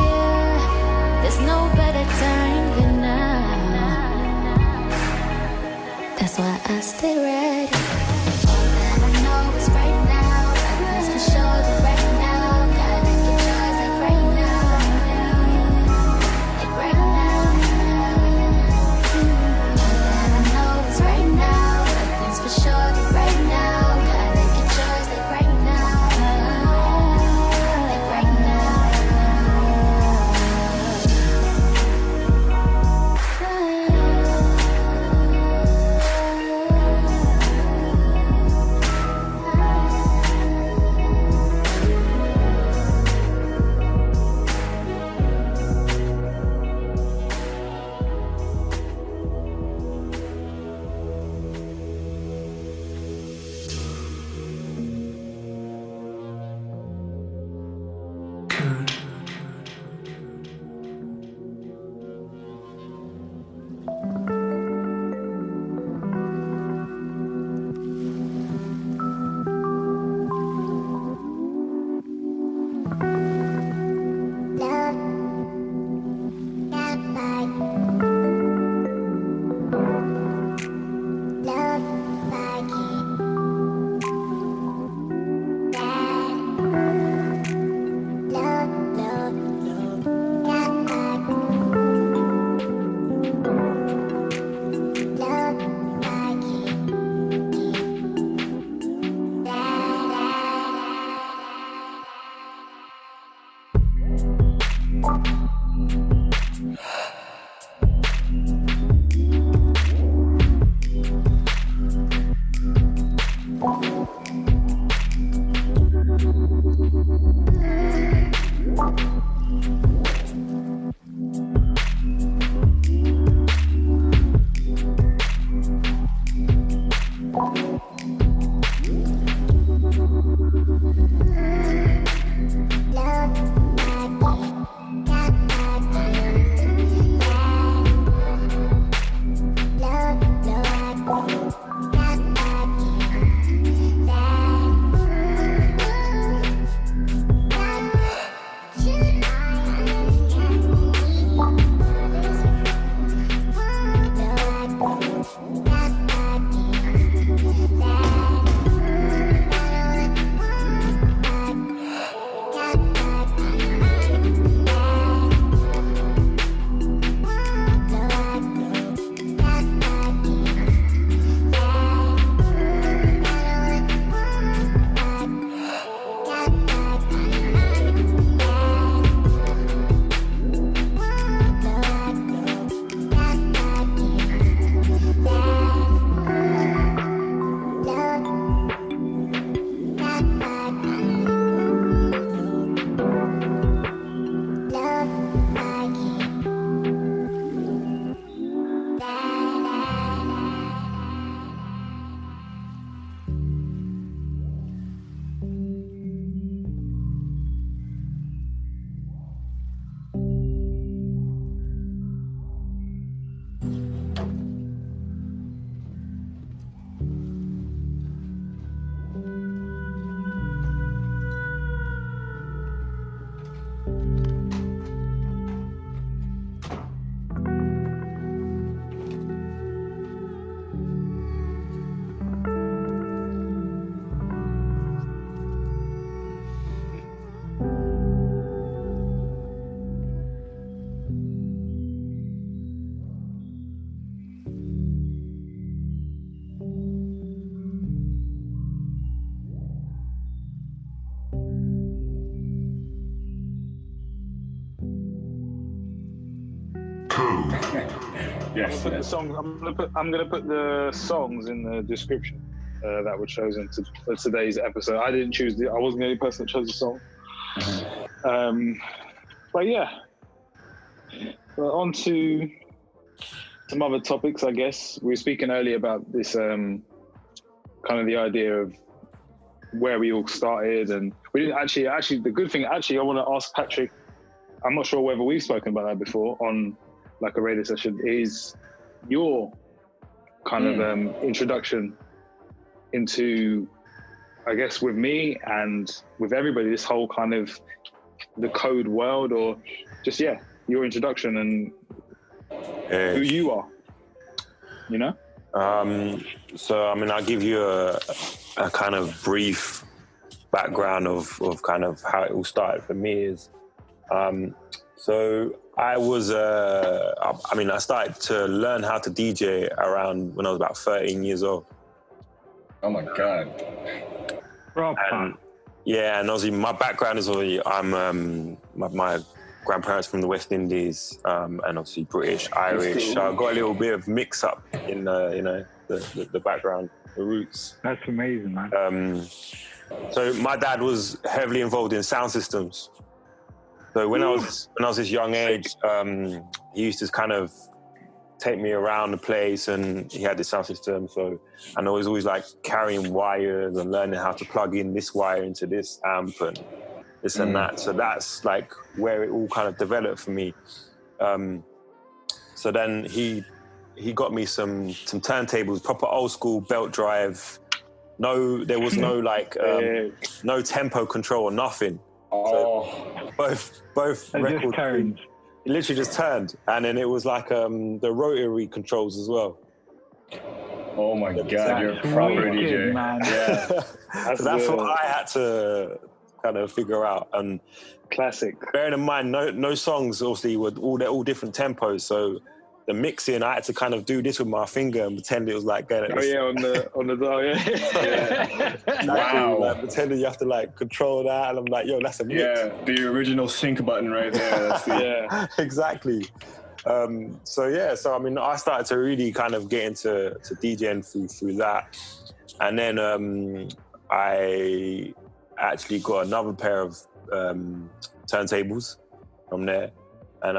There's no better time than now. That's why I stay ready. All that I know is right now. That's for sure that right now. Gotta get yours like right now. Like right now. All that I know is right now. That's for sure that right now. Gotta get yours like right now. Like right now. Yes. I'm gonna put the songs in the description that were chosen for today's episode. I didn't choose I wasn't the only person that chose the song. But yeah, well, on to some other topics, I guess. We were speaking earlier about this kind of the idea of where we all started, and we didn't actually the good thing, I want to ask Patrick, I'm not sure whether we've spoken about that before on like a radio session, is your kind of introduction into, I guess, with me and with everybody, this whole kind of the code world, or just, your introduction and who you are, you know? So, I mean, I'll give you a kind of brief background of kind of how it all started for me is, so I was, I started to learn how to DJ around when I was about 13 years old. Oh my God. And obviously my background is obviously, my grandparents from the West Indies, and obviously British, Irish. Cool. So I got a little bit of mix up in, the background, the roots. That's amazing, man. So my dad was heavily involved in sound systems. So when I was this young age, he used to kind of take me around the place, and he had this sound system. So, and I was always like carrying wires and learning how to plug in this wire into this amp and this and that. So that's like where it all kind of developed for me. So then he got me some turntables, proper old school belt drive. There was no like no tempo control or nothing. So both records, it literally just turned, and then it was like the rotary controls as well. Oh my God, you're a proper DJ, man. Yeah, that's what I had to kind of figure out. And classic. Bearing in mind, no songs obviously were all different tempos, so the mixing, I had to kind of do this with my finger and pretend it was like going at this. On the dial, yeah. Wow. Like, pretending you have to like control that, and I'm like, yo, that's a mix. Yeah, the original sync button right there. That's yeah, exactly. So I mean, I started to really kind of get into DJing through that, and then I actually got another pair of turntables from there, and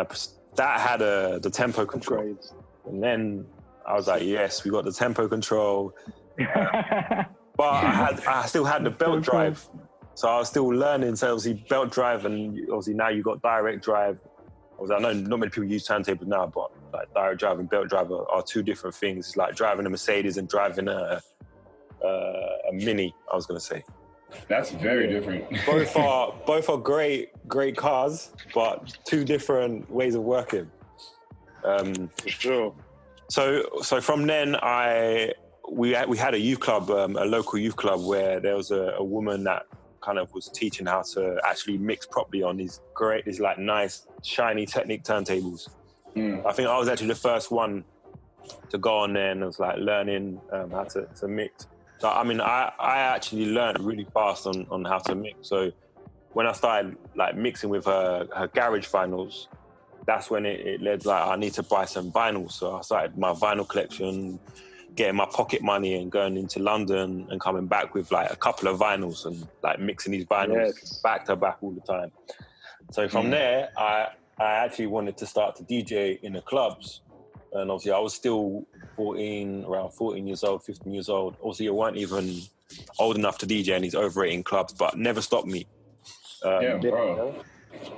that had the tempo control. And then I was like, yes, we got the tempo control. But I still had the belt drive. So I was still learning. So obviously belt drive, and obviously now you've got direct drive. Obviously, I know not many people use turntables now, but like direct drive and belt drive are two different things. It's like driving a Mercedes and driving a Mini, I was going to say. That's very different. both are great cars, but two different ways of working. For sure. So from then we had a youth club, a local youth club, where there was a woman that kind of was teaching how to actually mix properly on these like nice shiny Technic turntables. I think I was actually the first one to go on there and was like learning how to mix. So, I mean, I actually learned really fast on how to mix. So when I started like mixing with her garage vinyls, that's when it led like, I need to buy some vinyls. So I started my vinyl collection, getting my pocket money and going into London and coming back with like a couple of vinyls and like mixing these vinyls back to back all the time. So from there, I actually wanted to start to DJ in the clubs. And obviously I was still around 14 years old, 15 years old. Obviously I weren't even old enough to DJ in these overrated clubs, but never stopped me. Bro.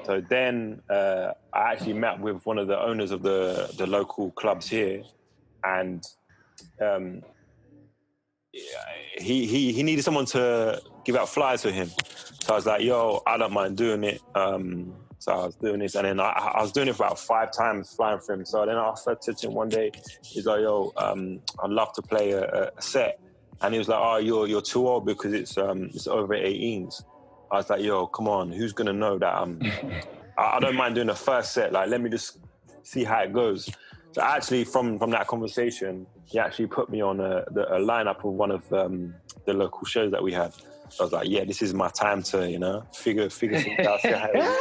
So then I actually met with one of the owners of the local clubs here, and he needed someone to give out flyers for him. So I was like, yo, I don't mind doing it. So I was doing this, and then I was doing it for about 5 times, flying for him. So then I said to him one day, he's like, yo, I'd love to play a set. And he was like, oh, you're too old because it's over 18s. I was like, yo, come on, who's gonna know that I don't mind doing the first set, like let me just see how it goes. So actually from that conversation, he actually put me on a lineup of one of the local shows that we had. So I was like, yeah, this is my time to, figure things out, see how it is.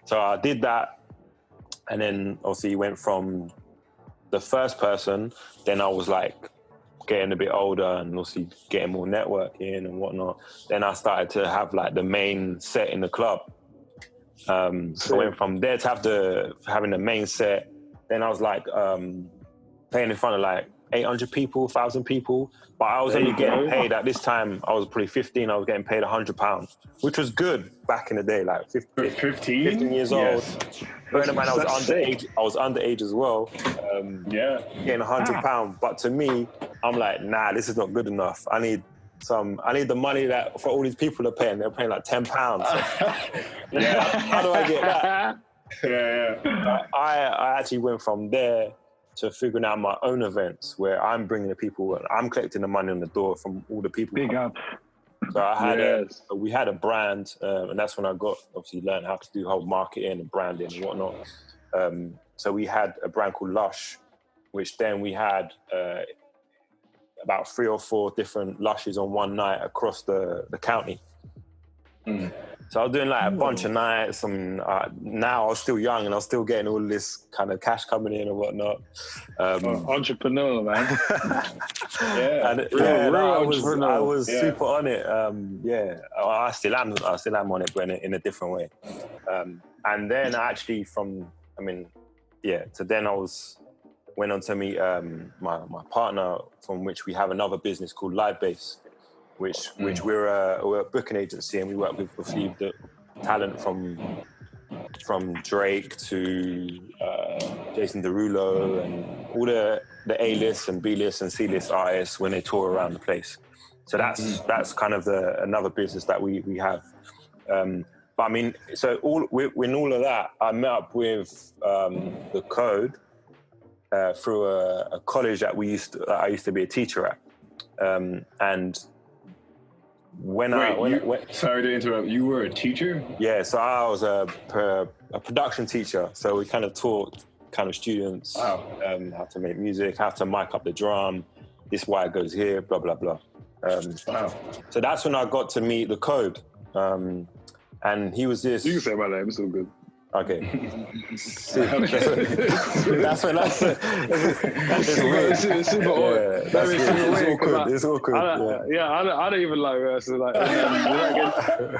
So I did that, and then obviously went from the first person, then I was like getting a bit older and obviously getting more networking and whatnot. Then I started to have like the main set in the club. So I went from there to having the main set. Then I was like playing in front of like 800 people, 1,000 people. But I was only getting paid at this time. I was probably 15. I was getting paid £100, which was good back in the day, like 15 years old. Bearing in mind, I was underage. I was underage as well. Getting £100. But to me, I'm like, nah, this is not good enough. I need the money that for all these people are paying. They're paying like £10. How do I get that? I actually went from there to figuring out my own events where I'm bringing the people, I'm collecting the money on the door from all the people. Big up. So we had a brand, and that's when I obviously learned how to do whole marketing and branding and whatnot. So we had a brand called Lush, which then we had about 3 or 4 different Lushes on one night across the county. So I was doing like a bunch of nights, and now I was still young and I was still getting all this kind of cash coming in and whatnot. Entrepreneur, man. I was super on it. I still am on it, but in a different way. And then actually so then I went on to meet my partner, from which we have another business called Live Bass, which we're a booking agency, and we work with the talent from Drake to Jason Derulo and all the A-list and B-list and C-list artists when they tour around the place. So that's kind of another business that we have. But I mean, so in all of that, I met up with the Code through a college that I used to be a teacher at, and sorry to interrupt. You were a teacher? Yeah, so I was a production teacher. So we kind of taught kind of students how to make music, how to mic up the drum, this wire goes here, blah blah blah. So that's when I got to meet the Code, and he was this. You can say my name. It's all good. Okay. That's when that's super odd. It's awkward. I don't even like so like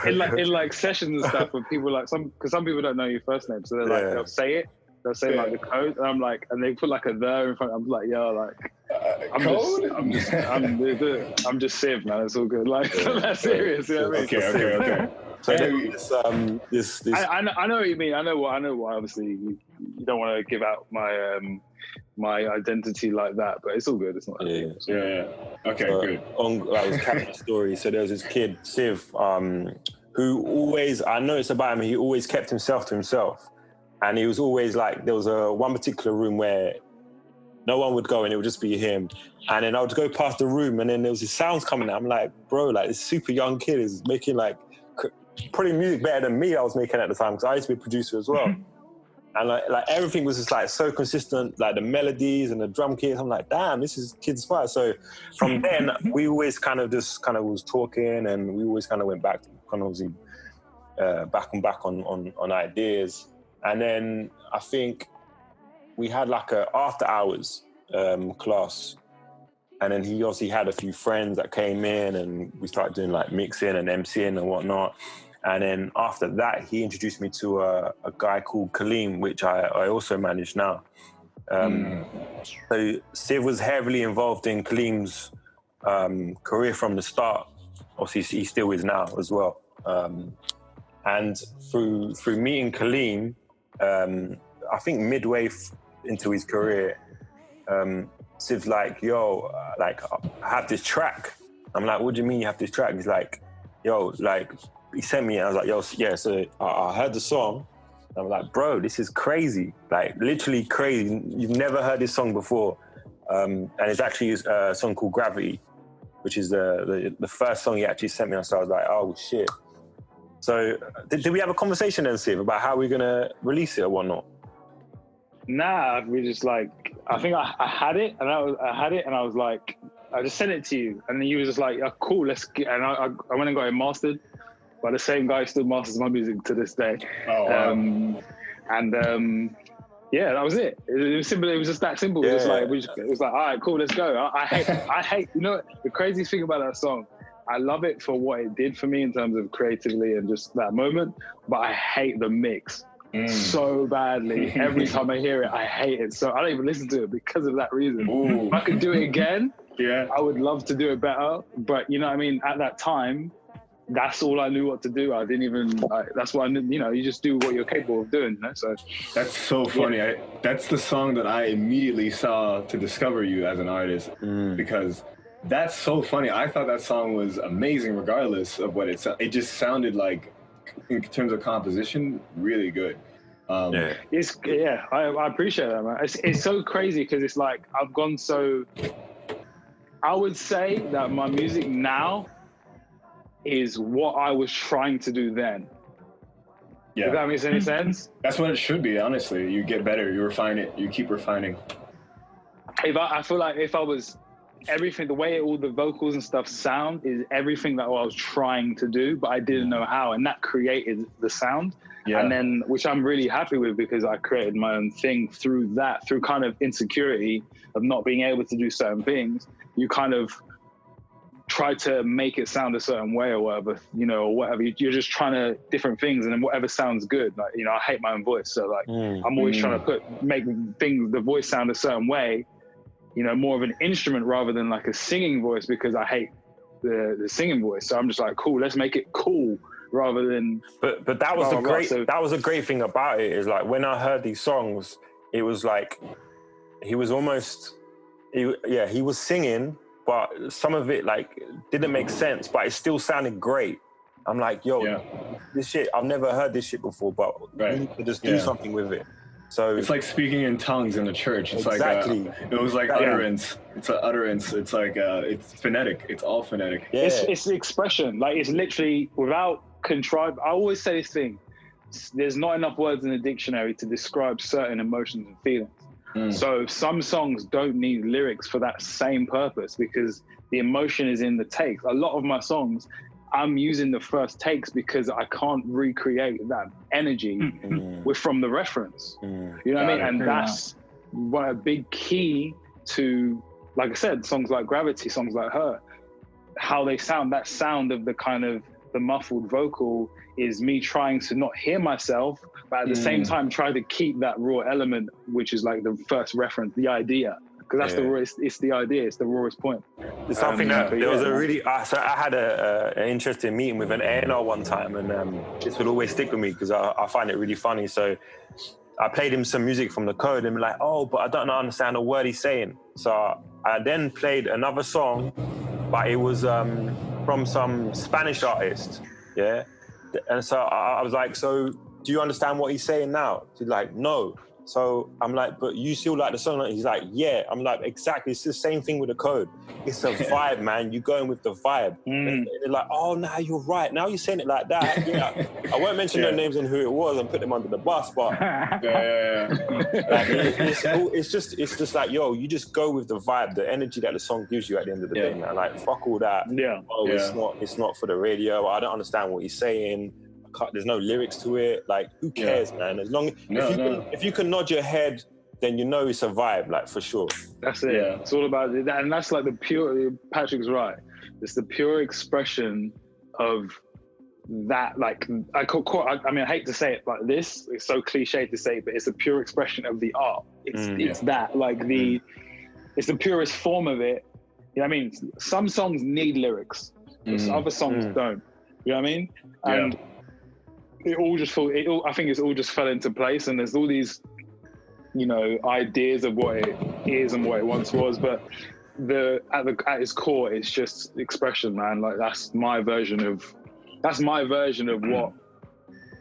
in like sessions and stuff with people like because some people don't know your first name, so they're like they'll say like the Code, and I'm like, and they put like a there in front. I'm like, I'm just Siv, man. It's all good. Like that's serious. You know what I mean? Okay. So I know what you mean. I know what. Obviously, you don't want to give out my identity like that, but it's all good. It's not. Okay, good. That was Karen's story. So there was this kid, Siv, who always, I noticed about him, he always kept himself to himself, and he was always like, there was one particular room where no one would go and it would just be him. And then I would go past the room and then there was these sounds coming out. I'm like, bro, like this super young kid is making like probably music better than me I was making at the time, because I used to be a producer as well. And like everything was just like so consistent, like the melodies and the drum kits. I'm like, damn, this is kids' fire. So from then we always kind of was talking, and we always kind of went back on ideas. And then I think we had like a after hours class, and then he obviously had a few friends that came in, and we started doing like mixing and MCing and whatnot. And then after that, he introduced me to a guy called Kaleem, which I also manage now. So Siv was heavily involved in Kaleem's career from the start. Obviously, he still is now as well. And through meeting Kaleem, I think midway into his career, Siv's like, yo, like, I have this track. I'm like, what do you mean you have this track? He's like, yo, like, he sent me, and I was like, yo, yeah, so I heard the song. I'm like, bro, this is crazy. Like, literally crazy. You've never heard this song before. And it's actually a song called Gravity, which is the first song he actually sent me. So I was like, oh, shit. So did we have a conversation then, Siv, about how we're going to release it or whatnot? Nah, we just like, I think I had it, and I was like, I just sent it to you. And then you was just like, oh, cool, let's get, and I went and got it mastered by the same guy who still masters my music to this day. Oh, wow. Yeah, that was it. It was simple. It was just that simple. Yeah. It was like, all right, cool, let's go. I hate, you know, the craziest thing about that song I love it for what it did for me in terms of creatively and just that moment, but I hate the mix so badly. Every time I hear it, I hate it. So I don't even listen to it because of that reason. Ooh. If I could do it again, yeah, I would love to do it better. But you know what I mean? At that time, that's all I knew what to do. I didn't even, that's what I knew, you know, you just do what you're capable of doing. You know? So that's so funny. Yeah. That's the song that I immediately saw to discover you as an artist, because that's so funny. I thought that song was amazing regardless of what it just sounded like, in terms of composition, really good. I appreciate that, man. It's so crazy because it's like I've gone so. I would say that my music now is what I was trying to do then. Yeah. If that makes any sense. That's what it should be. Honestly, you get better. You refine it. You keep refining. I feel like if I was everything, the way all the vocals and stuff sound is everything that I was trying to do, but I didn't know how, and that created the sound. Yeah. And then, which I'm really happy with because I created my own thing through that, through kind of insecurity of not being able to do certain things. You kind of try to make it sound a certain way or whatever, you know, or whatever. You're just trying to different things, and then whatever sounds good. Like, you know, I hate my own voice, so like I'm always trying to make the voice sound a certain way. You know, more of an instrument rather than like a singing voice because I hate the singing voice. So I'm just like, cool, let's make it cool rather than. But that was that was a great thing about it is like when I heard these songs, it was like he was singing, but some of it like didn't make sense, but it still sounded great. I'm like, yo, this shit, I've never heard this shit before, but we need to just do something with it. So it's like speaking in tongues in the church. It's exactly. Like it was like utterance. It's an utterance. It's like it's phonetic. It's all phonetic. Yeah. It's the expression. Like it's literally without contrived. I always say this thing. There's not enough words in the dictionary to describe certain emotions and feelings. So some songs don't need lyrics for that same purpose because the emotion is in the takes. A lot of my songs, I'm using the first takes because I can't recreate that energy from the reference. You know what I mean? And that's one a big key to, like I said, songs like Gravity, songs like Her, how they sound. That sound of the kind of the muffled vocal is me trying to not hear myself, but at the same time try to keep that raw element, which is like the first reference, the idea. Because that's the rawest, it's the idea, it's the rawest point. It's something that there was a really, so I had an interesting meeting with an A&R one time, and this would always stick with me because I find it really funny. So I played him some music from the code and be like, oh, but I don't understand a word he's saying. So I then played another song, but it was from some Spanish artist, yeah? And so I was like, so do you understand what he's saying now? He's like, no. So I'm like, but you still like the song? He's like, yeah. I'm like, exactly. It's the same thing with the code. It's a vibe, man. You're going with the vibe. They're like, oh, no, you're right. Now you're saying it like that. Yeah. I won't mention their names and who it was and put them under the bus, but like, it's just like, yo, you just go with the vibe, the energy that the song gives you at the end of the day, man. Like, fuck all that. It's not for the radio. I don't understand what he's saying. There's no lyrics to it. Like, who cares, man? As long if you can nod your head, then you know it's a vibe, like, for sure. That's it. Yeah. It's all about it. And that's like the pure, Patrick's right. It's the pure expression of that, like, I mean, I hate to say it like this. It's so cliche to say, but it's the pure expression of the art. It's that, like, it's the purest form of it. You know what I mean? Some songs need lyrics. Other songs don't. You know what I mean? And it all just I think it's all just fell into place, and there's all these, you know, ideas of what it is and what it once was, but at its core, it's just expression, man. Like that's my version of what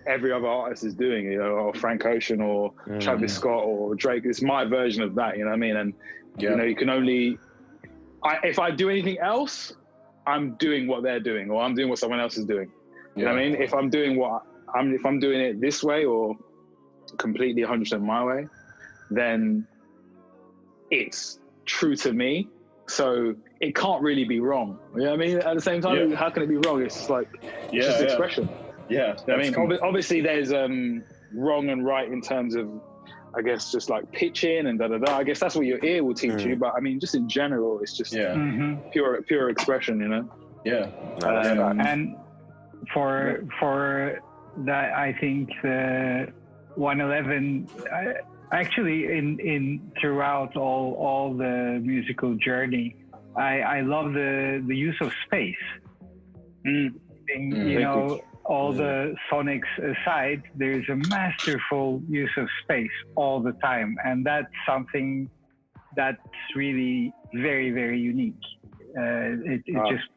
every other artist is doing, you know, or Frank Ocean or Travis Scott or Drake. It's my version of that, you know what I mean? And you know, you can only, if I do anything else, I'm doing what they're doing, or I'm doing what someone else is doing. You know what I mean? If I'm doing if I'm doing it this way or completely 100% my way, then it's true to me. So it can't really be wrong. You know what I mean? At the same time, how can it be wrong? It's like, it's just expression. Yeah. You know what I mean? Obviously there's wrong and right in terms of, I guess, just like pitching and da-da-da. I guess that's what your ear will teach you. But I mean, just in general, it's just pure expression, you know? Yeah. And for that, I think the 111 actually in throughout all the musical journey, I love the use of space. You know, all the sonics aside, there's a masterful use of space all the time, and that's something that's really very, very unique. It just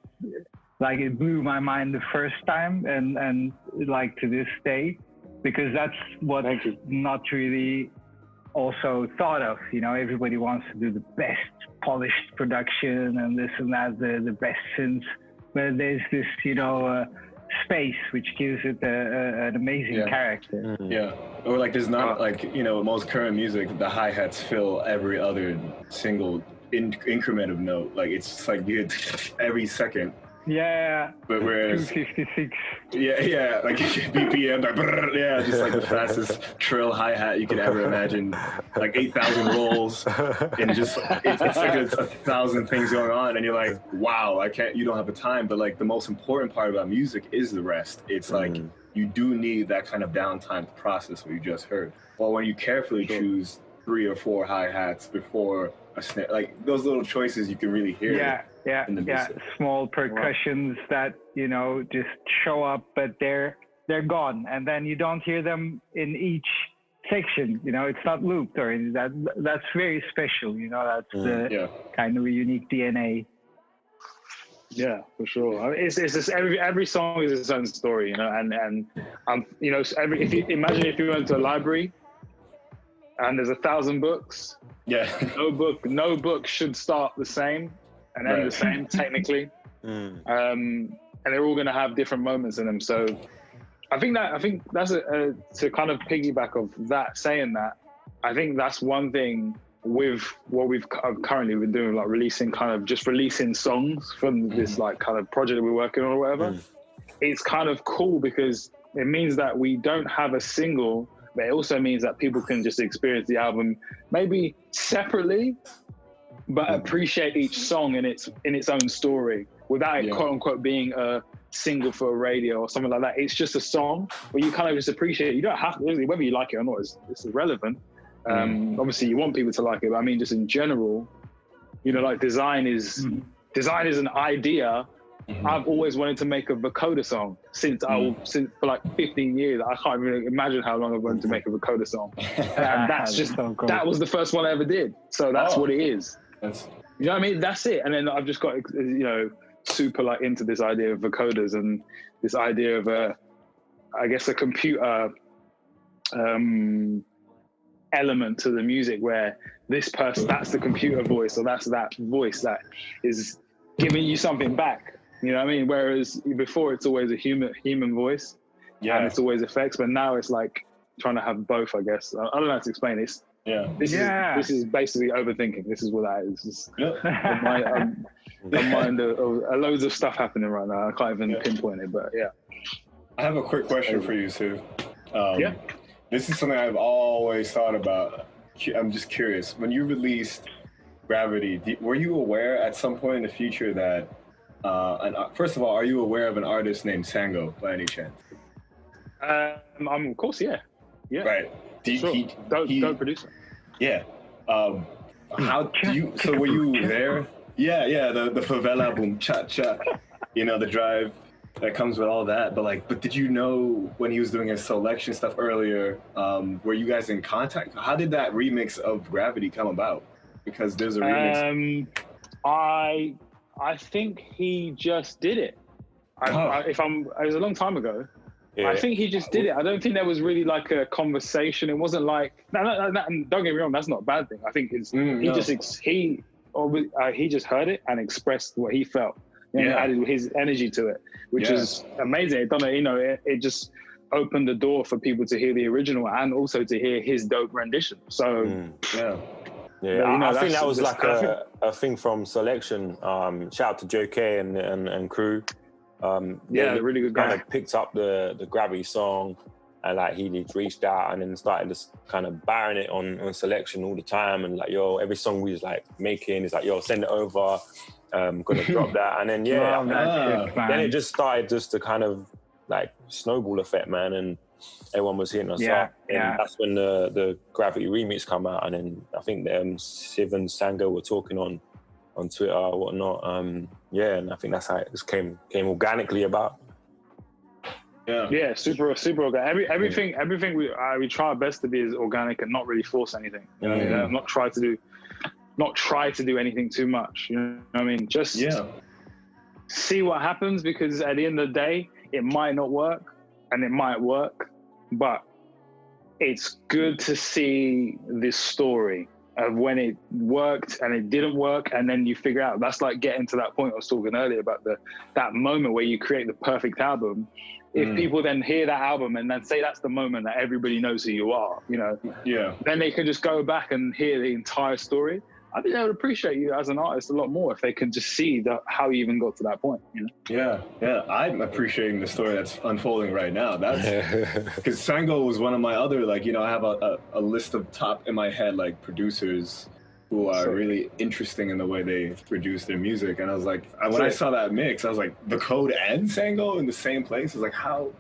like it blew my mind the first time, and like to this day, because that's what's not really also thought of. You know, everybody wants to do the best polished production and this and that, the best synths, but there's this, you know, space which gives it an amazing character. Yeah, or like there's not like, you know, most current music, the hi-hats fill every other single increment of note. Like it's like you hit every second. Yeah. But whereas 256. Yeah, like BPM, like brrr, yeah, just like the fastest trill hi-hat you could ever imagine. Like 8,000 rolls, and just it's like it's 1,000 things going on, and you're like, wow, you don't have the time. But like the most important part about music is the rest. It's like you do need that kind of downtime to process what you just heard. Or when you carefully choose 3 or 4 hi-hats before a snare, like those little choices you can really hear. Yeah, small percussions that, you know, just show up, but they're gone, and then you don't hear them in each section. You know, it's not looped or anything. That's very special. You know, that's the kind of a unique DNA. Yeah, for sure. I mean, it's just every song is its own story, you know, and you know, if you imagine if you went to a library and there's 1,000 books, no book should start the same and end the same technically, and they're all going to have different moments in them. So I think that's to kind of piggyback of that, saying that, I think that's one thing with what we've currently been doing, like releasing songs from this like kind of project that we're working on or whatever. It's kind of cool because it means that we don't have a single, but it also means that people can just experience the album maybe separately, but appreciate each song in its own story without it quote unquote being a single for a radio or something like that. It's just a song where you kind of just appreciate it. You don't have to, whether you like it or not, it's irrelevant. Obviously you want people to like it, but I mean, just in general, you know, like design is an idea. I've always wanted to make a vocoder song since for like 15 years. I can't even imagine how long I've wanted to make a vocoder song. And that's just, so cool. That was the first one I ever did. So that's what it is. You know what I mean? That's it. And then I've just got, you know, super like into this idea of vocoders and this idea of I guess a computer element to the music where this person, that's the computer voice, or that's that voice that is giving you something back. You know what I mean? Whereas before it's always a human voice, and it's always effects, but now it's like trying to have both, I guess. I don't know how to explain this. This is basically overthinking. This is what that is. I'm mind of loads of stuff happening right now. I can't even pinpoint it, but yeah. I have a quick question for you, Sue. This is something I've always thought about. I'm just curious. When you released Gravity, were you aware at some point in the future that, first of all, are you aware of an artist named Sango by any chance? Of course, yeah. Right. Dope producer. Yeah. How do you? So were you there? Yeah. The favela boom cha cha. You know, the drive that comes with all that. But did you know when he was doing his selection stuff earlier? Were you guys in contact? How did that remix of Gravity come about? Because there's a remix. I think he just did it. It was a long time ago. Yeah. I think he just did it. I don't think there was really like a conversation. It wasn't like, no, don't get me wrong, that's not a bad thing. I think it's he just heard it and expressed what he felt. And added his energy to it, which is amazing. It just opened the door for people to hear the original and also to hear his dope rendition. So I think that was like a thing from Selection. Shout out to Joe K and crew. They're really good guy. Kind of picked up the Gravity song, and like he reached out and then started just kind of barring it on Selection all the time. And like, every song we was like making is like, send it over. gonna drop that, and then then it just started just to kind of like snowball effect, man, and everyone was hitting us up, and that's when the Gravity remix come out, and then I think Siv and Sango were talking on Twitter or whatnot, and I think that's how it just came organically about. Yeah, super organic. Everything we try our best to be as organic and not really force anything. You know what I mean? Not try to do anything too much. You know what I mean? Just see what happens, because at the end of the day, it might not work and it might work, but it's good to see this story of when it worked and it didn't work, and then you figure out. That's like getting to that point I was talking earlier about that moment where you create the perfect album. If people then hear that album and then say that's the moment that everybody knows who you are, you know, then they can just go back and hear the entire story. I think they would appreciate you as an artist a lot more if they can just see how you even got to that point, you know? Yeah. I'm appreciating the story that's unfolding right now. That's because Sango was one of my other, like, you know, I have a list of top in my head, like, producers who are really interesting in the way they produce their music. And I was like, when I saw that mix, I was like, The Code and Sango in the same place? I was like, how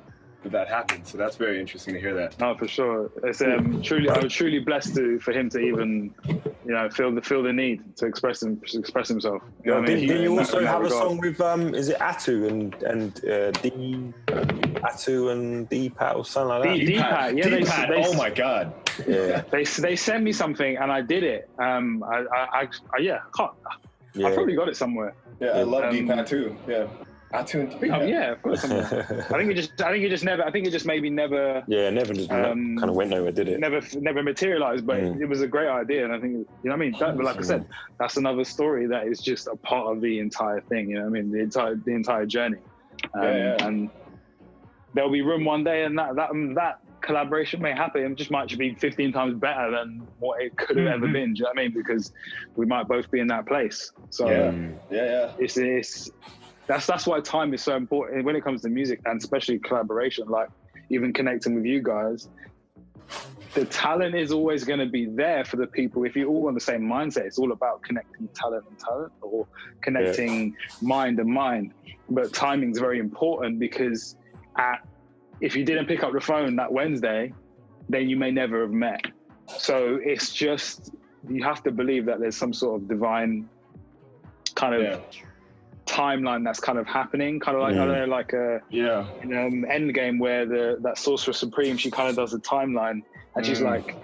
did that happen? So that's very interesting to hear that. No, for sure. It's I was truly blessed for him to even, you know, feel the need to express himself. You know what I mean? Did you also have a song with is it Atu and Atu and Dpat or something like that? Dpat, yeah. Dpat, oh my god. Yeah. They sent me something and I did it. I've probably got it somewhere. Yeah, I love Dpat too. Yeah. Yeah, of course. I think it just maybe never. Yeah, never just kind of went nowhere, did it? Never materialized, but it was a great idea, and I think, you know what I mean. But like I said, that's another story that is just a part of the entire thing. You know what I mean? The entire journey, and there'll be room one day, and that collaboration may happen. It just might be 15 times better than what it could have ever been. Do you know what I mean? Because we might both be in that place. So it's. That's why time is so important when it comes to music, and especially collaboration, like even connecting with you guys. The talent is always going to be there for the people. If you're all on the same mindset, it's all about connecting talent and talent, or connecting mind and mind. But timing is very important, because if you didn't pick up the phone that Wednesday, then you may never have met. So it's just, you have to believe that there's some sort of divine kind of timeline that's kind of happening, kind of like I don't know, like a Endgame, where that Sorcerer Supreme, she kind of does a timeline, and she's like,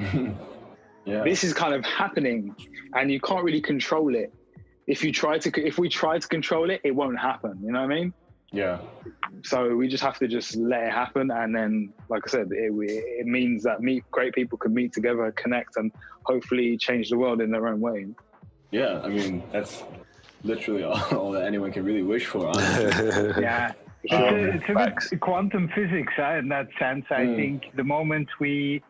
this is kind of happening, and you can't really control it. If we try to control it, it won't happen. You know what I mean? Yeah. So we just have to just let it happen, and then, like I said, it means that great people can meet together, connect, and hopefully change the world in their own way. Yeah, I mean, that's literally all that anyone can really wish for, honestly. It's a bit quantum physics in that sense. I think the moment we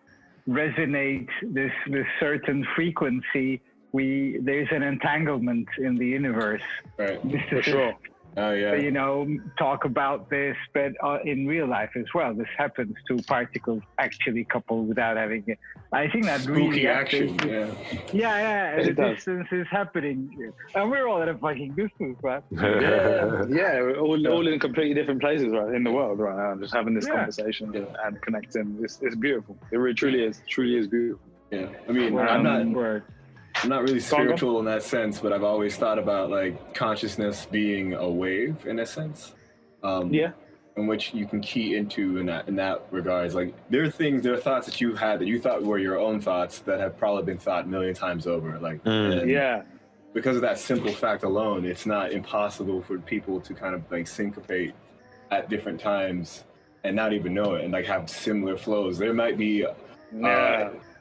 resonate this certain frequency, there's an entanglement in the universe. Right. For sure. Oh yeah. You know, talk about this, but in real life as well, this happens to particles actually coupled without having it. I think that spooky really action. The distance is happening, and we're all at a fucking distance, right? We're all in completely different places, right, in the world right now, just having this conversation and connecting. It's beautiful. It really truly is beautiful. Yeah, I mean, I'm not really spiritual in that sense, but I've always thought about like consciousness being a wave in a sense. In which you can key into in that regards. Like there are thoughts that you had that you thought were your own thoughts that have probably been thought a million times over. Like because of that simple fact alone, it's not impossible for people to kind of like syncopate at different times and not even know it, and like have similar flows. There might be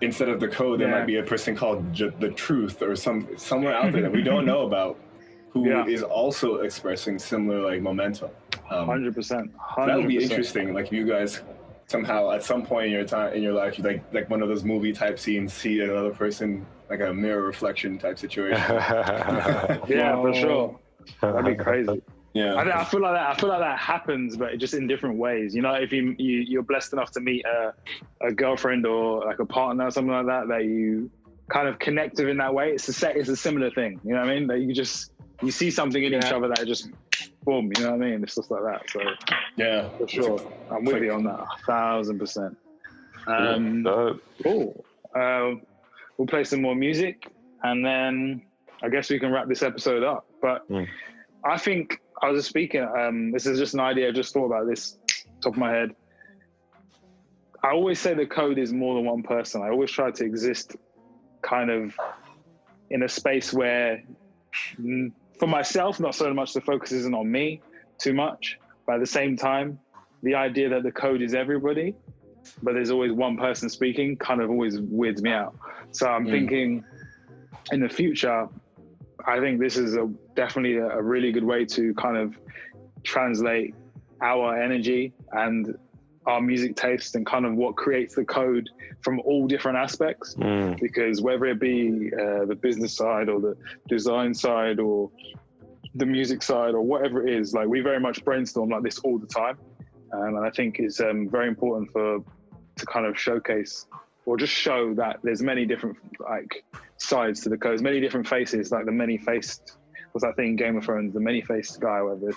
instead of The Code, there might be a person called The Truth, or somewhere out there that we don't know about, who is also expressing similar like momentum. 100%. That would be interesting. Like if you guys somehow at some point in your life, you like one of those movie type scenes, see another person, like a mirror reflection type situation. For sure. That'd be crazy. Yeah, I feel like that happens, but just in different ways. You know, if you're blessed enough to meet a girlfriend or like a partner or something like that you kind of connect with in that way, it's a similar thing. You know what I mean? That you just you see something in each other that just boom, you know what I mean? It's just like that. So yeah, for sure, I'm with you on that 1,000%. Cool. We'll play some more music, and then I guess we can wrap this episode up. But I think I was just speaking. This is just an idea. I just thought about this top of my head. I always say the code is more than one person. I always try to exist kind of in a space where, for myself, not so much the focus isn't on me too much, but at the same time, the idea that the code is everybody, but there's always one person speaking kind of always weirds me out. So I'm thinking in the future, I think this is definitely a really good way to kind of translate our energy and our music taste and kind of what creates the code from all different aspects. Because whether it be the business side or the design side or the music side or whatever it is, like we very much brainstorm like this all the time. And I think it's very important to kind of showcase or just show that there's many different like sides to the code, many different faces, like the many-faced, what's that thing in Game of Thrones, the many-faced guy or whatever.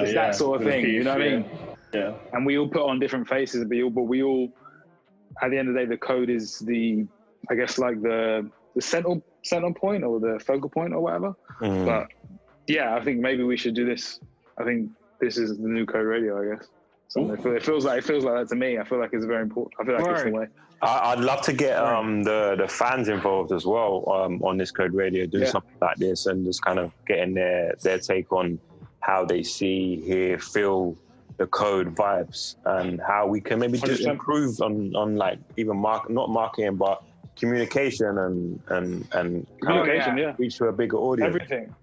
It's that sort of thing, you know what I mean? Yeah. And we all put on different faces, but we all, at the end of the day, the code is I guess like the center point or the focal point or whatever. But yeah, I think maybe we should do this. I think this is the new Code Radio, I guess. So it feels like that to me. I feel like it's very important. I feel like it's the way. I'd love to get the fans involved as well on this Code Radio, doing something like this and just kind of getting their take on how they see, hear, feel the code vibes and how we can maybe just 100%. Improve on like even not marketing, but communication and communication, reach to a bigger audience. Everything.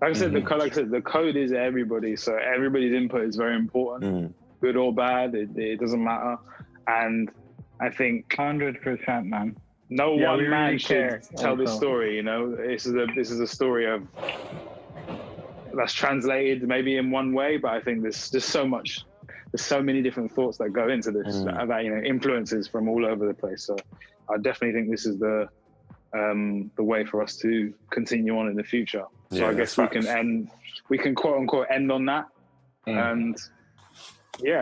Like I said, the code is everybody, so everybody's input is very important, good or bad. It doesn't matter, and I think 100%, man. No one man really should tell this story. You know, this is a story of that's translated maybe in one way, but I think there's just so much. There's so many different thoughts that go into this that influences from all over the place. So I definitely think this is the way for us to continue on in the future. So I guess we can quote unquote end on that. And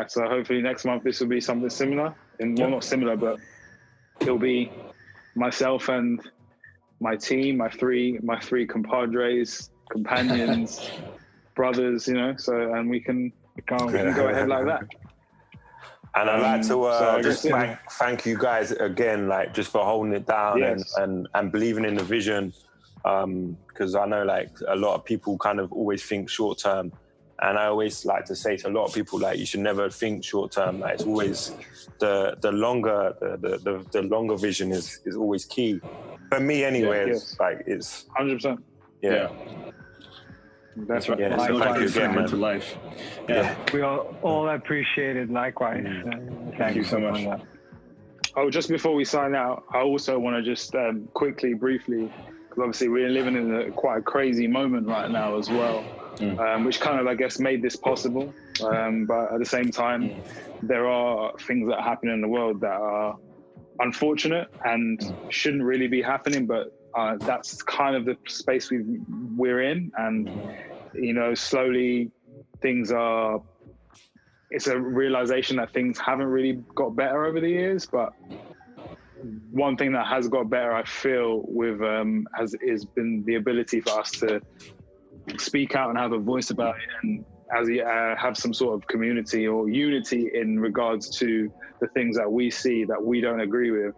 so hopefully next month this will be something similar. Well, not similar, but it'll be myself and my team, my three compadres, companions, brothers, you know, so, and we can go ahead like that. And I'd like to thank you guys again, like just for holding it down and believing in the vision. Because I know like a lot of people kind of always think short term. And I always like to say to a lot of people, like, you should never think short term. Like, it's always the longer vision is always key. For me anyway, it's 100%. Yeah. That's right. Yeah, so thank you again, man. To life. We all appreciate it likewise. Thank you so much. Oh, just before we sign out, I also want to just briefly, because obviously we're living in quite a crazy moment right now as well, which kind of, I guess, made this possible. But at the same time, there are things that happen in the world that are unfortunate and shouldn't really be happening, but that's kind of the space we're in. And, you know, slowly it's a realization that things haven't really got better over the years, but one thing that has got better, I feel, with has been the ability for us to speak out and have a voice about it, and have some sort of community or unity in regards to the things that we see that we don't agree with.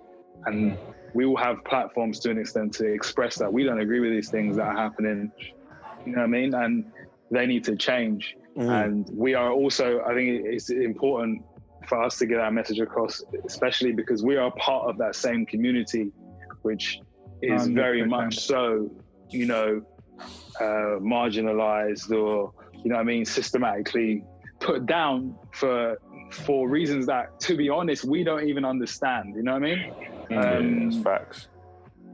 And we all have platforms to an extent to express that we don't agree with these things that are happening, you know what I mean? And they need to change. And we are also, I think it's important for us to get our message across, especially because we are part of that same community, which is 100%. Very much so, you know, marginalized or, you know what I mean, systematically put down for reasons that, to be honest, we don't even understand, you know what I mean? That's facts.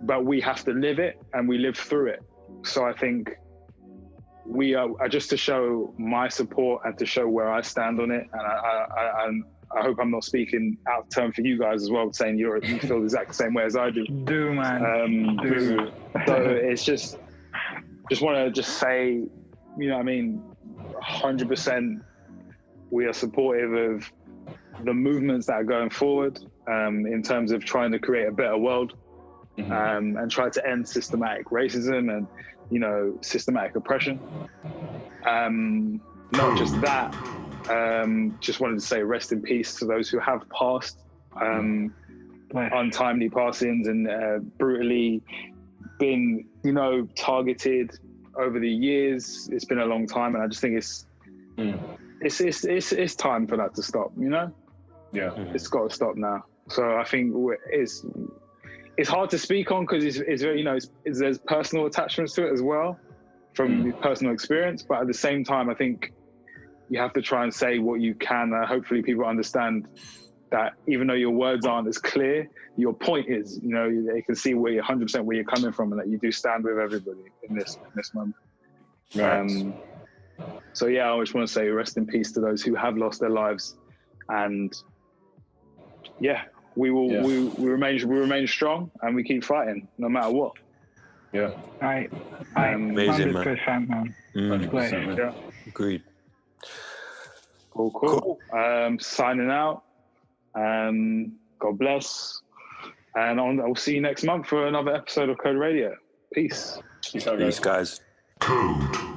But we have to live it and we live through it. So I think we are just to show my support and to show where I stand on it. And I hope I'm not speaking out of turn for you guys as well, saying you feel the exact same way as I do. Do, man. So it's just, just want to say, you know what I mean, 100% we are supportive of the movements that are going forward in terms of trying to create a better world and try to end systematic racism and, you know, systematic oppression. Not just that, just wanted to say rest in peace to those who have passed, untimely passings and brutally been, you know, targeted over the years. It's been a long time, and I just think it's time for that to stop, you know? Yeah. It's got to stop now. So I think it's hard to speak on because it's very, you know, there's personal attachments to it as well from personal experience, but at the same time, I think you have to try and say what you can. Hopefully people understand that even though your words aren't as clear, your point is, you know, they can see where you're 100% where you're coming from and that you do stand with everybody in this moment. Right. So yeah, I just want to say rest in peace to those who have lost their lives, and yeah, we remain strong and we keep fighting no matter what. Yeah. I amazing, 100%, man. That's great. Yeah. Agreed. Cool. Signing out. God bless. And I'll see you next month for another episode of Code Radio. Peace. Peace out, guys. Peace, guys. Code.